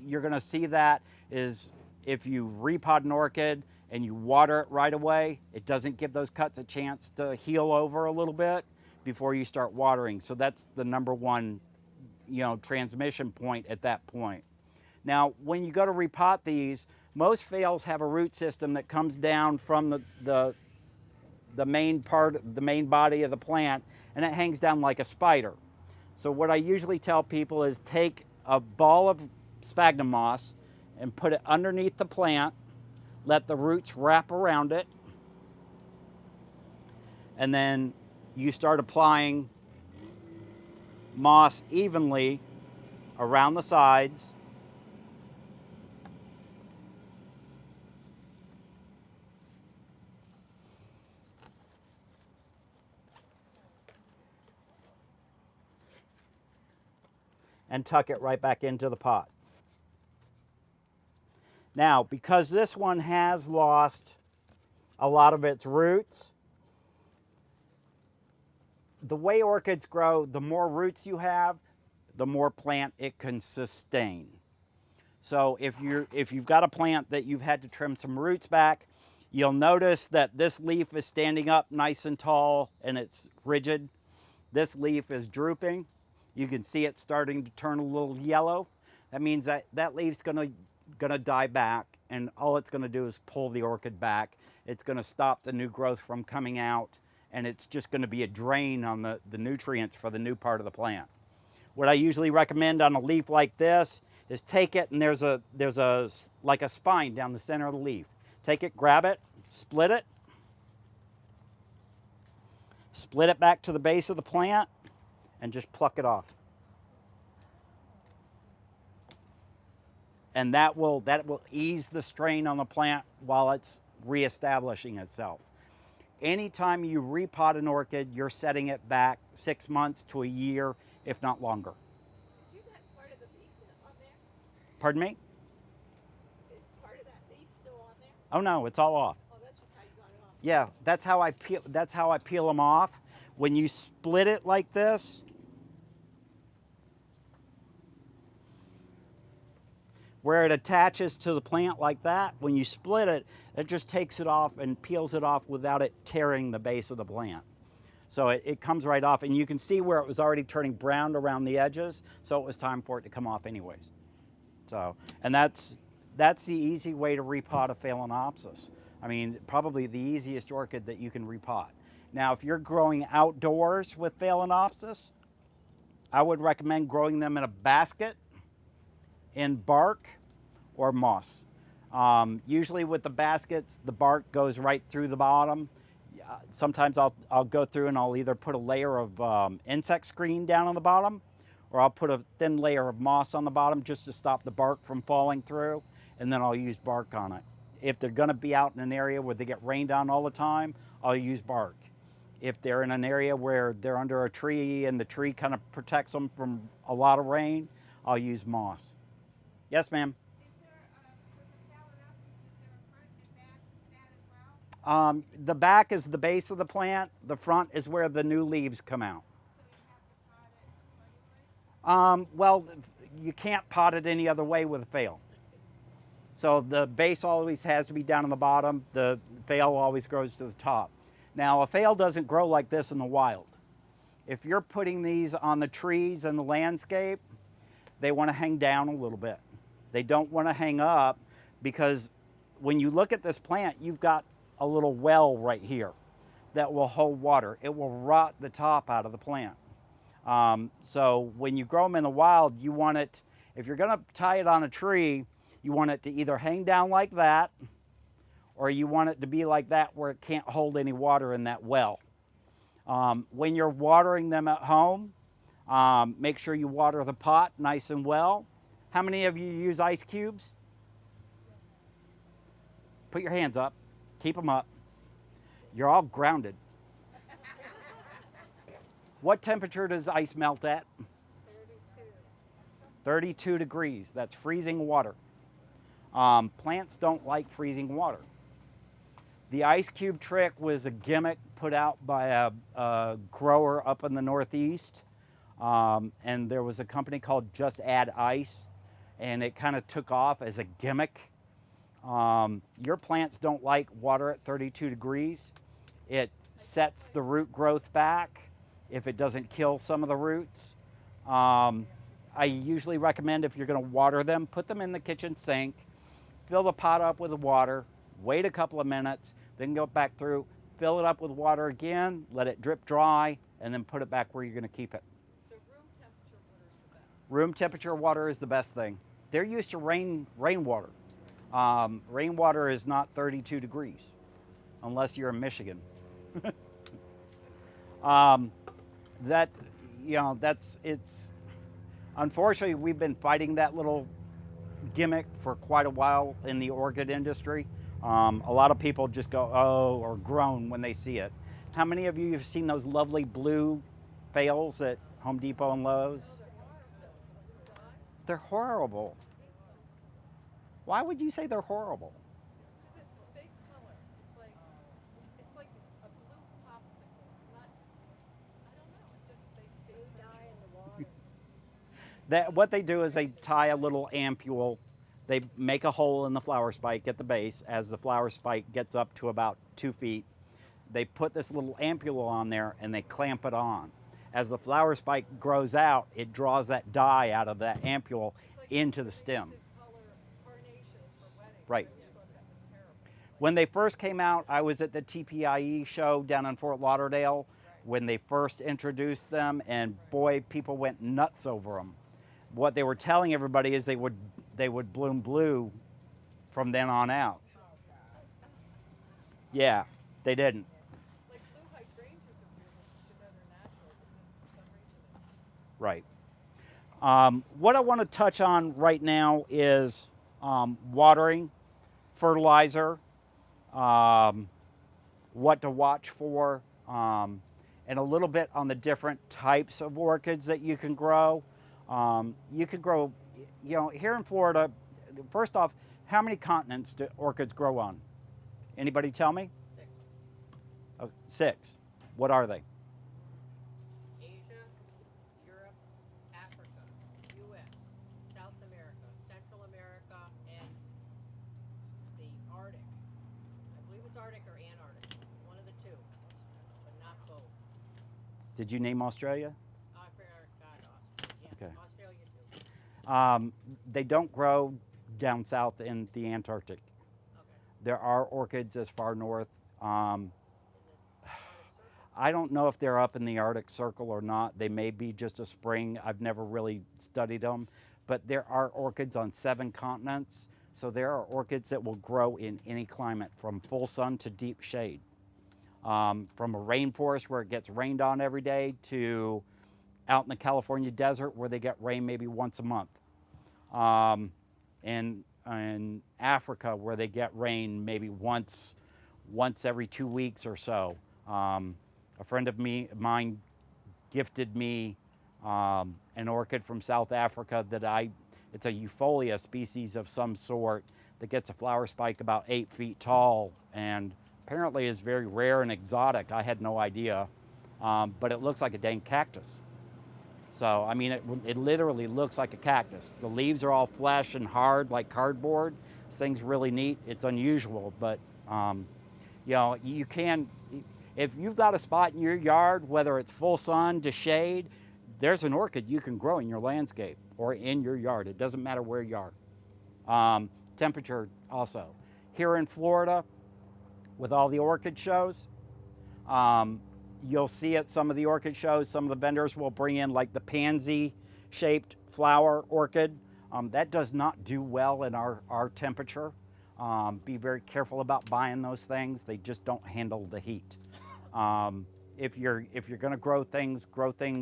you're gonna see that is if you repot an orchid and you water it right away, it doesn't give those cuts a chance to heal over a little bit before you start watering. So that's the number one, you know, transmission point at that point. Now, when you go to repot these, most phales have a root system that comes down from the main part, the main body of the plant, and it hangs down like a spider. So what I usually tell people is take a ball of sphagnum moss and put it underneath the plant, let the roots wrap around it, and then you start applying moss evenly around the sides. And tuck it right back into the pot. Now, because this one has lost a lot of its roots, the way orchids grow, the more roots you have, the more plant it can sustain. So if you've got a plant that you've had to trim some roots back, you'll notice that this leaf is standing up nice and tall and it's rigid. This leaf is drooping. You can see it starting to turn a little yellow. That means that that leaf's gonna die back, and all it's gonna do is pull the orchid back. It's gonna stop the new growth from coming out, and it's just gonna be a drain on the nutrients for the new part of the plant. What I usually recommend on a leaf like this is take it, and there's like a spine down the center of the leaf. Take it, grab it, split it back to the base of the plant, and just pluck it off. And that will ease the strain on the plant while it's reestablishing itself. Anytime you repot an orchid, you're setting it back 6 months to a year, if not longer. Is that part of the leaf on there? Pardon me? Is part of that leaf still on there? Oh no, it's all off. Oh, that's just how you got it off. Yeah, that's how I peel them off. When you split it like this, where it attaches to the plant like that, when you split it, it just takes it off and peels it off without it tearing the base of the plant. So it comes right off, and you can see where it was already turning brown around the edges, so it was time for it to come off anyways. So, and that's the easy way to repot a Phalaenopsis. I mean, probably the easiest orchid that you can repot. Now, if you're growing outdoors with Phalaenopsis, I would recommend growing them in a basket, in bark, or moss. Usually with the baskets, the bark goes right through the bottom. Sometimes I'll go through and I'll either put a layer of insect screen down on the bottom, or I'll put a thin layer of moss on the bottom just to stop the bark from falling through, and then I'll use bark on it. If they're gonna be out in an area where they get rained on all the time, I'll use bark. If they're in an area where they're under a tree and the tree kind of protects them from a lot of rain, I'll use moss. Yes, ma'am. Is there, with the phalaenopsis, is there a front and back to that as well? The back is the base of the plant. The front is where the new leaves come out. So you have to pot it manually? Well, you can't pot it any other way with a fale. So the base always has to be down on the bottom. The fale always grows to the top. Now, a fale doesn't grow like this in the wild. If you're putting these on the trees and the landscape, they want to hang down a little bit. They don't want to hang up, because when you look at this plant, you've got a little well right here that will hold water. It will rot the top out of the plant. So when you grow them in the wild, you want it, if you're going to tie it on a tree, you want it to either hang down like that, or you want it to be like that where it can't hold any water in that well. When you're watering them at home, make sure you water the pot nice and well. How many of you use ice cubes? Put your hands up. Keep them up. You're all grounded. What temperature does ice melt at? 32 degrees. That's freezing water. Plants don't like freezing water. The ice cube trick was a gimmick put out by a grower up in the Northeast. And there was a company called Just Add Ice, and it kind of took off as a gimmick. Your plants don't like water at 32 degrees. It sets the root growth back if it doesn't kill some of the roots. I usually recommend, if you're going to water them, put them in the kitchen sink, fill the pot up with the water, wait a couple of minutes, then go back through, fill it up with water again, let it drip dry, and then put it back where you're going to keep it. So room temperature water is the best. Room temperature water is the best thing. They're used to rainwater. Rainwater is not 32 degrees, unless you're in Michigan. It's unfortunately, we've been fighting that little gimmick for quite a while in the orchid industry. A lot of people just go, oh, or groan when they see it. How many of you have seen those lovely blue phales at Home Depot and Lowe's? They're horrible. Why would you say they're horrible? Because it's a fake color. It's like a blue popsicle. It's not, I don't know, it just, they die in the water. What they do is they tie a little ampule. They make a hole in the flower spike at the base. As the flower spike gets up to about 2 feet, they put this little ampule on there and they clamp it on. As the flower spike grows out, it draws that dye out of that ampule into the stem. Right. When they first came out, I was at the TPIE show down in Fort Lauderdale when they first introduced them, and boy, people went nuts over them. What they were telling everybody is they would bloom blue from then on out. Yeah, they didn't. Like blue hydrangeas are beautiful, you should know they're natural, but just for some reason. Right. What I want to touch on right now is watering, fertilizer, what to watch for, and a little bit on the different types of orchids that you can grow. You can grow, here in Florida, first off, how many continents do orchids grow on? Anybody tell me? 6. 6. What are they? Asia, Europe, Africa, U.S., South America, Central America, and the Arctic. I believe it's Arctic or Antarctic. One of the two, but not both. Did you name Australia? I forgot Australia. Yeah, Okay. Australia too. They don't grow down south in the Antarctic. Okay. There are orchids as far north. Arctic I don't know if they're up in the Arctic Circle or not. They may be just a spring. I've never really studied them. But there are orchids on 7 continents. So there are orchids that will grow in any climate, from full sun to deep shade. From a rainforest where it gets rained on every day to out in the California desert where they get rain maybe once a month. And in Africa where they get rain maybe once every 2 weeks or so. A friend of mine gifted me an orchid from South Africa it's a Eupholia species of some sort that gets a flower spike about 8 feet tall and apparently is very rare and exotic. I had no idea, but it looks like a dang cactus. So, I mean, it literally looks like a cactus. The leaves are all flesh and hard like cardboard. This thing's really neat. It's unusual, but, you know, you can, if you've got a spot in your yard, whether it's full sun to shade, there's an orchid you can grow in your landscape or in your yard. It doesn't matter where you are. Temperature also. Here in Florida, with all the orchid shows, you'll see at some of the orchid shows, some of the vendors will bring in like the pansy shaped flower orchid. That does not do well in our temperature. Be very careful about buying those things. They just don't handle the heat. If you're gonna grow things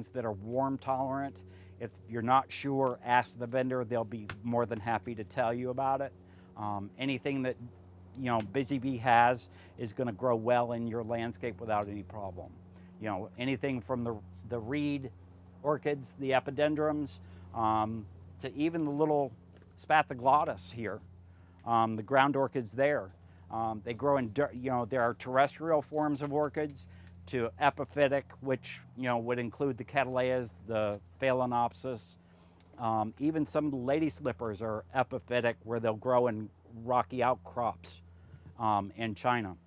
that are warm tolerant. If you're not sure, ask the vendor. They'll be more than happy to tell you about it. Anything that Busy Bee has is gonna grow well in your landscape without any problem. Anything from the reed orchids, the epidendrums, to even the little spathoglottis here, the ground orchids there. They grow in dirt. There are terrestrial forms of orchids to epiphytic, which would include the cattleyas, the phalaenopsis. Even some of the lady slippers are epiphytic, where they'll grow in rocky outcrops in China.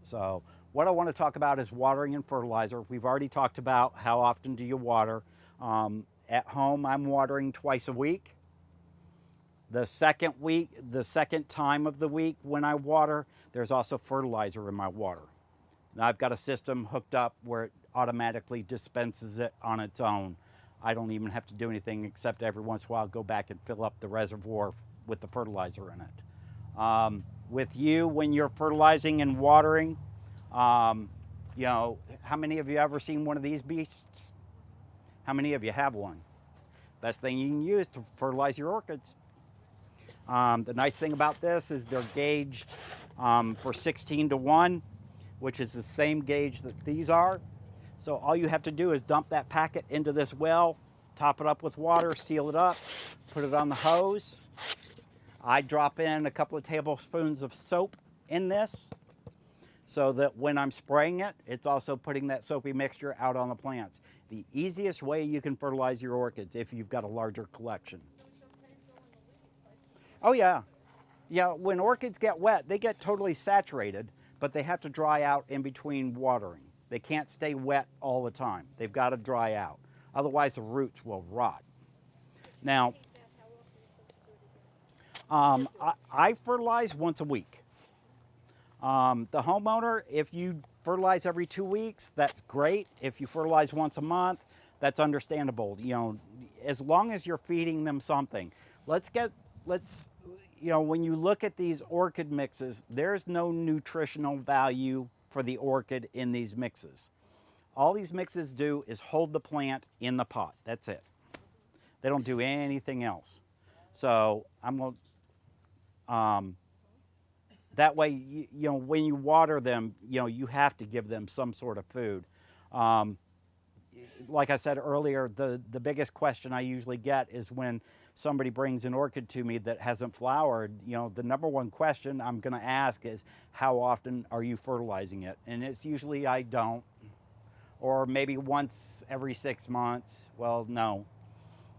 So what I want to talk about is watering and fertilizer. We've already talked about how often do you water. At home, I'm watering twice a week. The second time of the week when I water, there's also fertilizer in my water. Now I've got a system hooked up where it automatically dispenses it on its own. I don't even have to do anything except every once in a while go back and fill up the reservoir with the fertilizer in it. With you, when you're fertilizing and watering, how many of you ever seen one of these beasts? How many of you have one? Best thing you can use to fertilize your orchids. The nice thing about this is they're gauged for 16:1, which is the same gauge that these are. So all you have to do is dump that packet into this well, top it up with water, seal it up, put it on the hose. I drop in a couple of tablespoons of soap in this so that when I'm spraying it, it's also putting that soapy mixture out on the plants. The easiest way you can fertilize your orchids if you've got a larger collection. Oh yeah. Yeah, when orchids get wet, they get totally saturated, but they have to dry out in between watering. They can't stay wet all the time. They've got to dry out. Otherwise, the roots will rot. Now, I fertilize once a week. The homeowner, if you fertilize every 2 weeks, that's great. If you fertilize once a month, that's understandable. As long as you're feeding them something. When you look at these orchid mixes, there's no nutritional value for the orchid in these mixes. All these mixes do is hold the plant in the pot. That's it. They don't do anything else. So that way, when you water them, you have to give them some sort of food. Like I said earlier, the biggest question I usually get is when somebody brings an orchid to me that hasn't flowered, the number one question I'm going to ask is, how often are you fertilizing it? And it's usually I don't, or maybe once every 6 months. Well, no.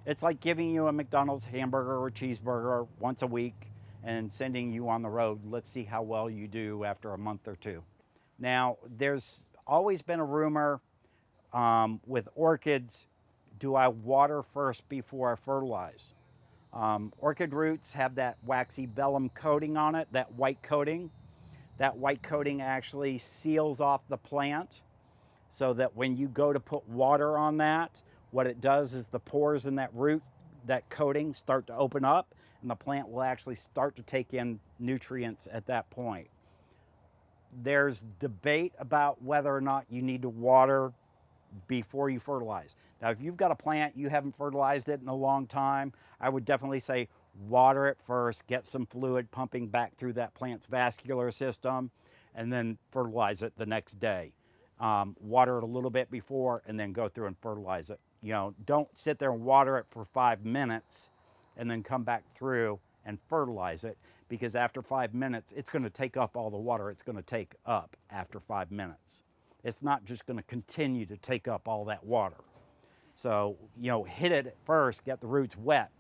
It's like giving you a McDonald's hamburger or cheeseburger once a week and sending you on the road. Let's see how well you do after a month or two. Now, there's always been a rumor with orchids, do I water first before I fertilize? Orchid roots have that waxy vellum coating on it, that white coating. That white coating actually seals off the plant so that when you go to put water on that, what it does is the pores in that root, that coating, start to open up and the plant will actually start to take in nutrients at that point. There's debate about whether or not you need to water before you fertilize. Now, if you've got a plant, you haven't fertilized it in a long time, I would definitely say water it first, get some fluid pumping back through that plant's vascular system, and then fertilize it the next day. Water it a little bit before and then go through and fertilize it. You know, don't sit there and water it for 5 minutes and then come back through and fertilize it, because after 5 minutes, it's going to take up all the water it's going to take up after 5 minutes. It's not just going to continue to take up all that water. So, you know, hit it first, get the roots wet,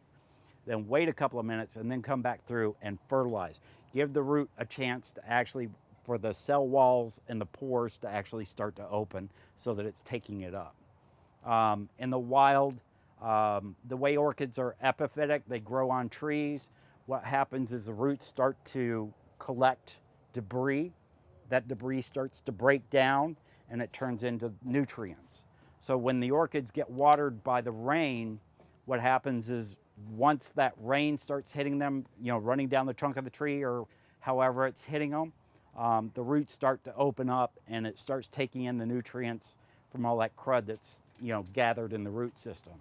then wait a couple of minutes and then come back through and fertilize. Give the root a chance to actually, for the cell walls and the pores to actually start to open so that it's taking it up. In the wild, the way orchids are epiphytic, they grow on trees. What happens is the roots start to collect debris. That debris starts to break down and it turns into nutrients. So when the orchids get watered by the rain, what happens is once that rain starts hitting them, you know, running down the trunk of the tree or however it's hitting them, the roots start to open up and it starts taking in the nutrients from all that crud that's, you know, gathered in the root system.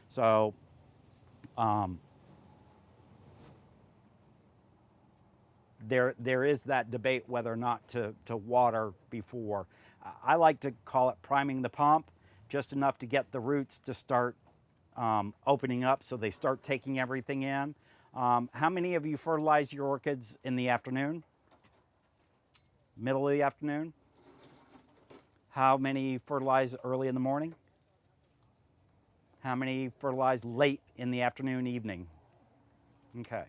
So there is that debate whether or not to water before. I like to call it priming the pump, just enough to get the roots to start opening up so they start taking everything in. How many of you fertilize your orchids in the afternoon? Middle of the afternoon? How many fertilize early in the morning? How many fertilize late in the afternoon, evening? Okay.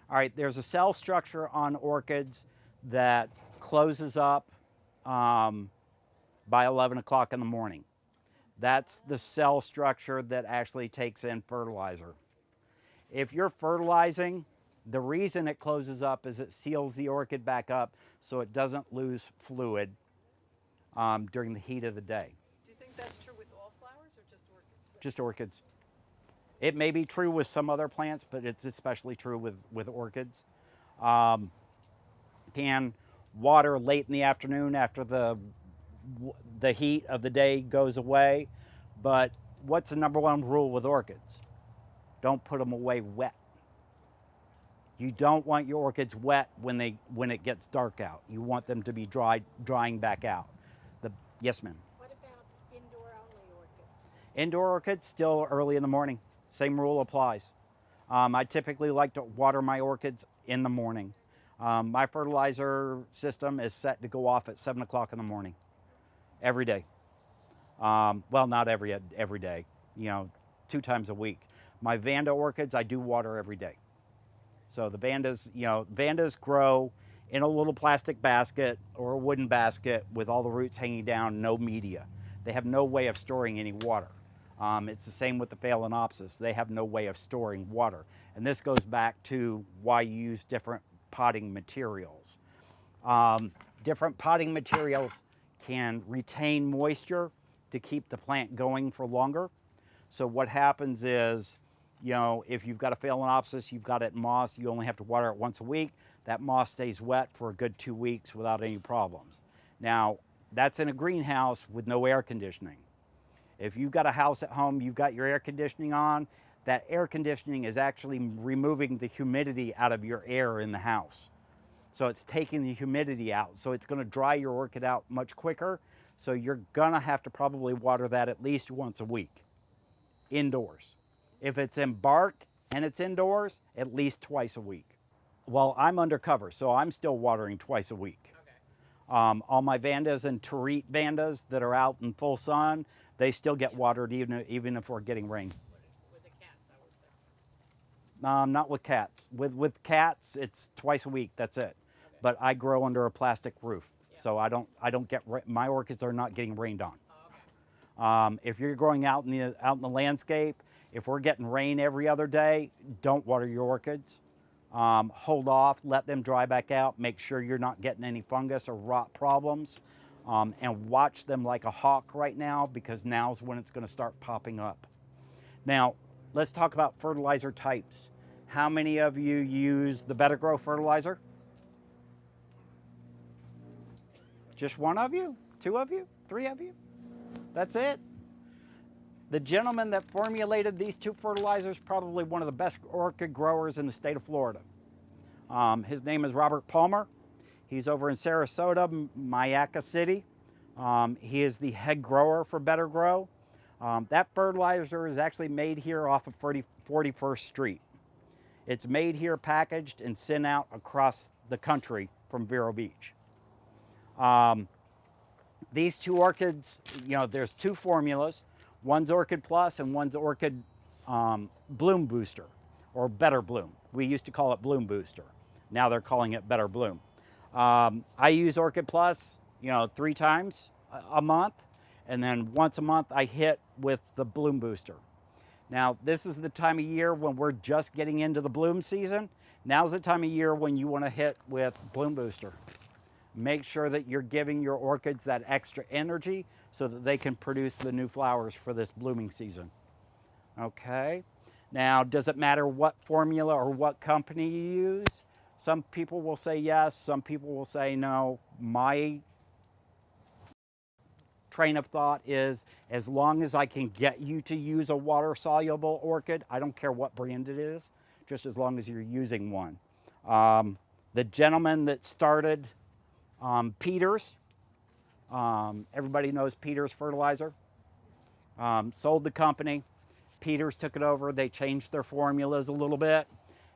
All right, there's a cell structure on orchids that closes up by 11 o'clock in the morning. That's the cell structure that actually takes in fertilizer. If you're fertilizing, the reason it closes up is it seals the orchid back up so it doesn't lose fluid during the heat of the day. Do you think that's true with all flowers or just orchids? Just orchids. It may be true with some other plants, but it's especially true with orchids. Can water late in the afternoon after the heat of the day goes away, but what's the number one rule with orchids? Don't put them away wet. You don't want your orchids wet when it gets dark out. You want them to be drying back out. Yes, ma'am. What about indoor-only orchids? Indoor orchids, still early in the morning. Same rule applies. I typically like to water my orchids in the morning. My fertilizer system is set to go off at 7 o'clock in the morning, every day. Well, not every day, you know, 2 times a week. My Vanda orchids, I do water every day. So the Vandas, you know, Vandas grow in a little plastic basket or a wooden basket with all the roots hanging down, no media. They have no way of storing any water. It's the same with the Phalaenopsis. They have no way of storing water. And this goes back to why you use different potting materials. Different potting materials can retain moisture to keep the plant going for longer. So what happens is, you know, if you've got a Phalaenopsis, you've got it in moss, you only have to water it once a week. That moss stays wet for a good 2 weeks without any problems. Now, that's in a greenhouse with no air conditioning. If you've got a house at home, you've got your air conditioning on, that air conditioning is actually removing the humidity out of your air in the house. So it's taking the humidity out. So it's going to dry your orchid out much quicker. So you're going to have to probably water that at least once a week, indoors. If it's in bark and it's indoors, at least twice a week. Well, I'm undercover, so I'm still watering twice a week. Okay. All my Vandas and Terete Vandas that are out in full sun, they still get watered even if we're getting rain. With the cats, I would say. Not with cats. With cats, it's twice a week. That's it. Okay. But I grow under a plastic roof, Yeah. so I don't get my orchids are not getting rained on. Oh, okay. If you're growing out in the landscape, if we're getting rain every other day, don't water your orchids. Hold off, let them dry back out. Make sure you're not getting any fungus or rot problems, and watch them like a hawk right now, because now's when it's going to start popping up. Now, let's talk about fertilizer types. How many of you use the Better Grow fertilizer? Just one of you? Two of you? Three of you? That's it? The gentleman that formulated these two fertilizers, probably one of the best orchid growers in the state of Florida. His name is Robert Palmer. He's over in Sarasota, Mayaca City. He is the head grower for Better Grow. That fertilizer is actually made here off of 41st Street. It's made here, packaged, and sent out across the country from Vero Beach. These two orchids, there's two formulas. One's Orchid Plus and one's Orchid Bloom Booster, or Better Bloom. We used to call it Bloom Booster. Now they're calling it Better Bloom. I use Orchid Plus, 3 times a month, and then once a month I hit with the Bloom Booster. Now, this is the time of year when we're just getting into the bloom season. Now's the time of year when you want to hit with Bloom Booster. Make sure that you're giving your orchids that extra energy so that they can produce the new flowers for this blooming season. Okay. Now, does it matter what formula or what company you use? Some people will say yes, some people will say no. My train of thought is, as long as I can get you to use a water-soluble orchid, I don't care what brand it is, just as long as you're using one. The gentleman that started Peters, everybody knows Peters Fertilizer, sold the company. Peters took it over. They changed their formulas a little bit,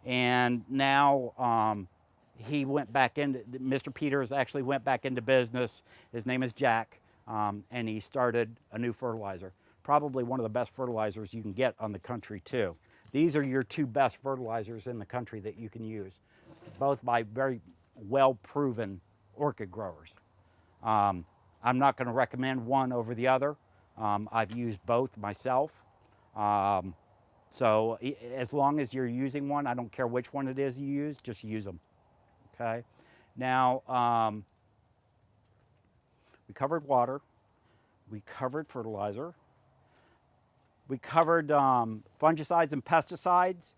and now he went back into, Mr. Peters actually went back into business. His name is Jack, and he started a new fertilizer. Probably one of the best fertilizers you can get on the country too. These are your two best fertilizers in the country that you can use, both by very well-proven orchid growers. I'm not going to recommend one over the other. I've used both myself. So as long as you're using one, I don't care which one it is you use, just use them. Okay. Now, we covered water. We covered fertilizer. We covered fungicides and pesticides.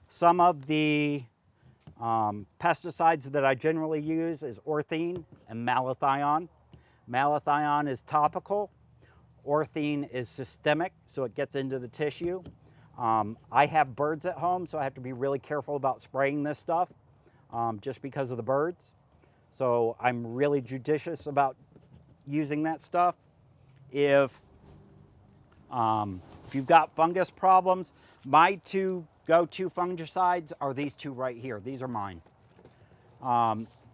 Some of the pesticides that I generally use is orthene and malathion. Malathion is topical. Orthene is systemic, so it gets into the tissue. I have birds at home, so I have to be really careful about spraying this stuff just because of the birds. So I'm really judicious about using that stuff. If you've got fungus problems, my two go-to fungicides are these two right here. These are mine.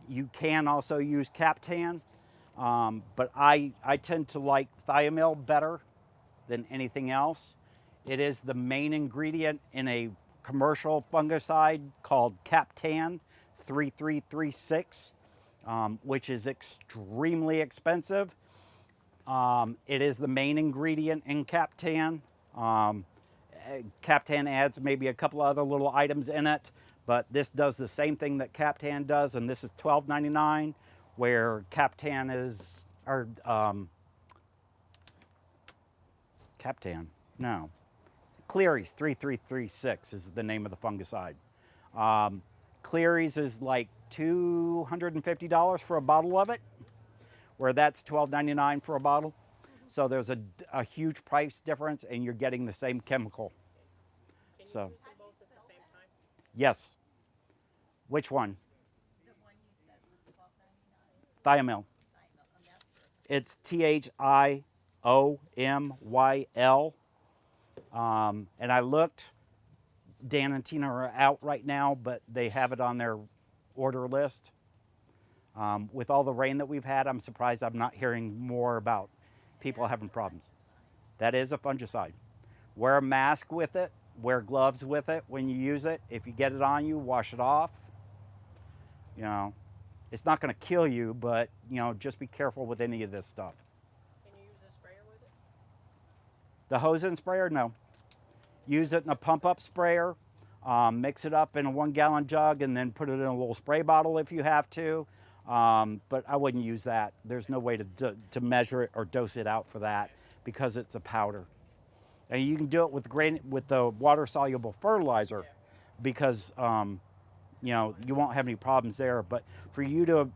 You can also use Captan, but I tend to like Thiamil better than anything else. It is the main ingredient in a commercial fungicide called Captan 3336, which is extremely expensive. It is the main ingredient in Captan. Captan adds maybe a couple other little items in it, but this does the same thing that Captan does, and this is $12.99, where Captan is, or Captan, no. Cleary's 3336 is the name of the fungicide. Cleary's is like $250 for a bottle of it, where that's $12.99 for a bottle. So there's a huge price difference, and you're getting the same chemical. Can you So, use them both at the same time? yes. Which one? The one you said was $12.99. Thiamil. That's perfect. It's THIOMYL. And I looked, Dan and Tina are out right now, but they have it on their order list. With all the rain that we've had, I'm surprised I'm not hearing more about people having problems. That is a fungicide. Wear a mask with it, wear gloves with it when you use it. If you get it on you, wash it off. It's not going to kill you, but just be careful with any of this stuff. Can you use a sprayer with it? The hose and sprayer, no. Use it in a pump-up sprayer. Mix it up in a 1-gallon jug and then put it in a little spray bottle if you have to. But I wouldn't use that. There's no way to measure it or dose it out for that because it's a powder. And you can do it with the water soluble fertilizer, Yeah. because you know, you won't have any problems there. But for you to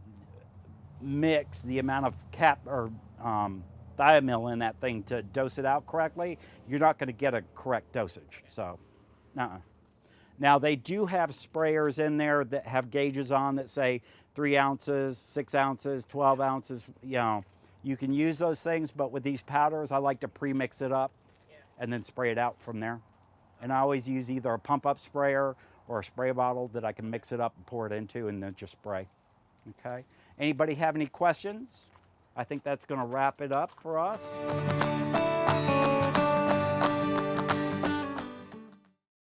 mix the amount of thiamine in that thing to dose it out correctly, you're not going to get a correct dosage. So, now they do have sprayers in there that have gauges on that say 3 ounces, 6 ounces, 12 ounces. You know, you can use those things, but with these powders, I like to pre-mix it up Yeah. and then spray it out from there. And I always use either a pump-up sprayer or a spray bottle that I can mix it up and pour it into and then just spray. Okay. Anybody have any questions? I think that's going to wrap it up for us.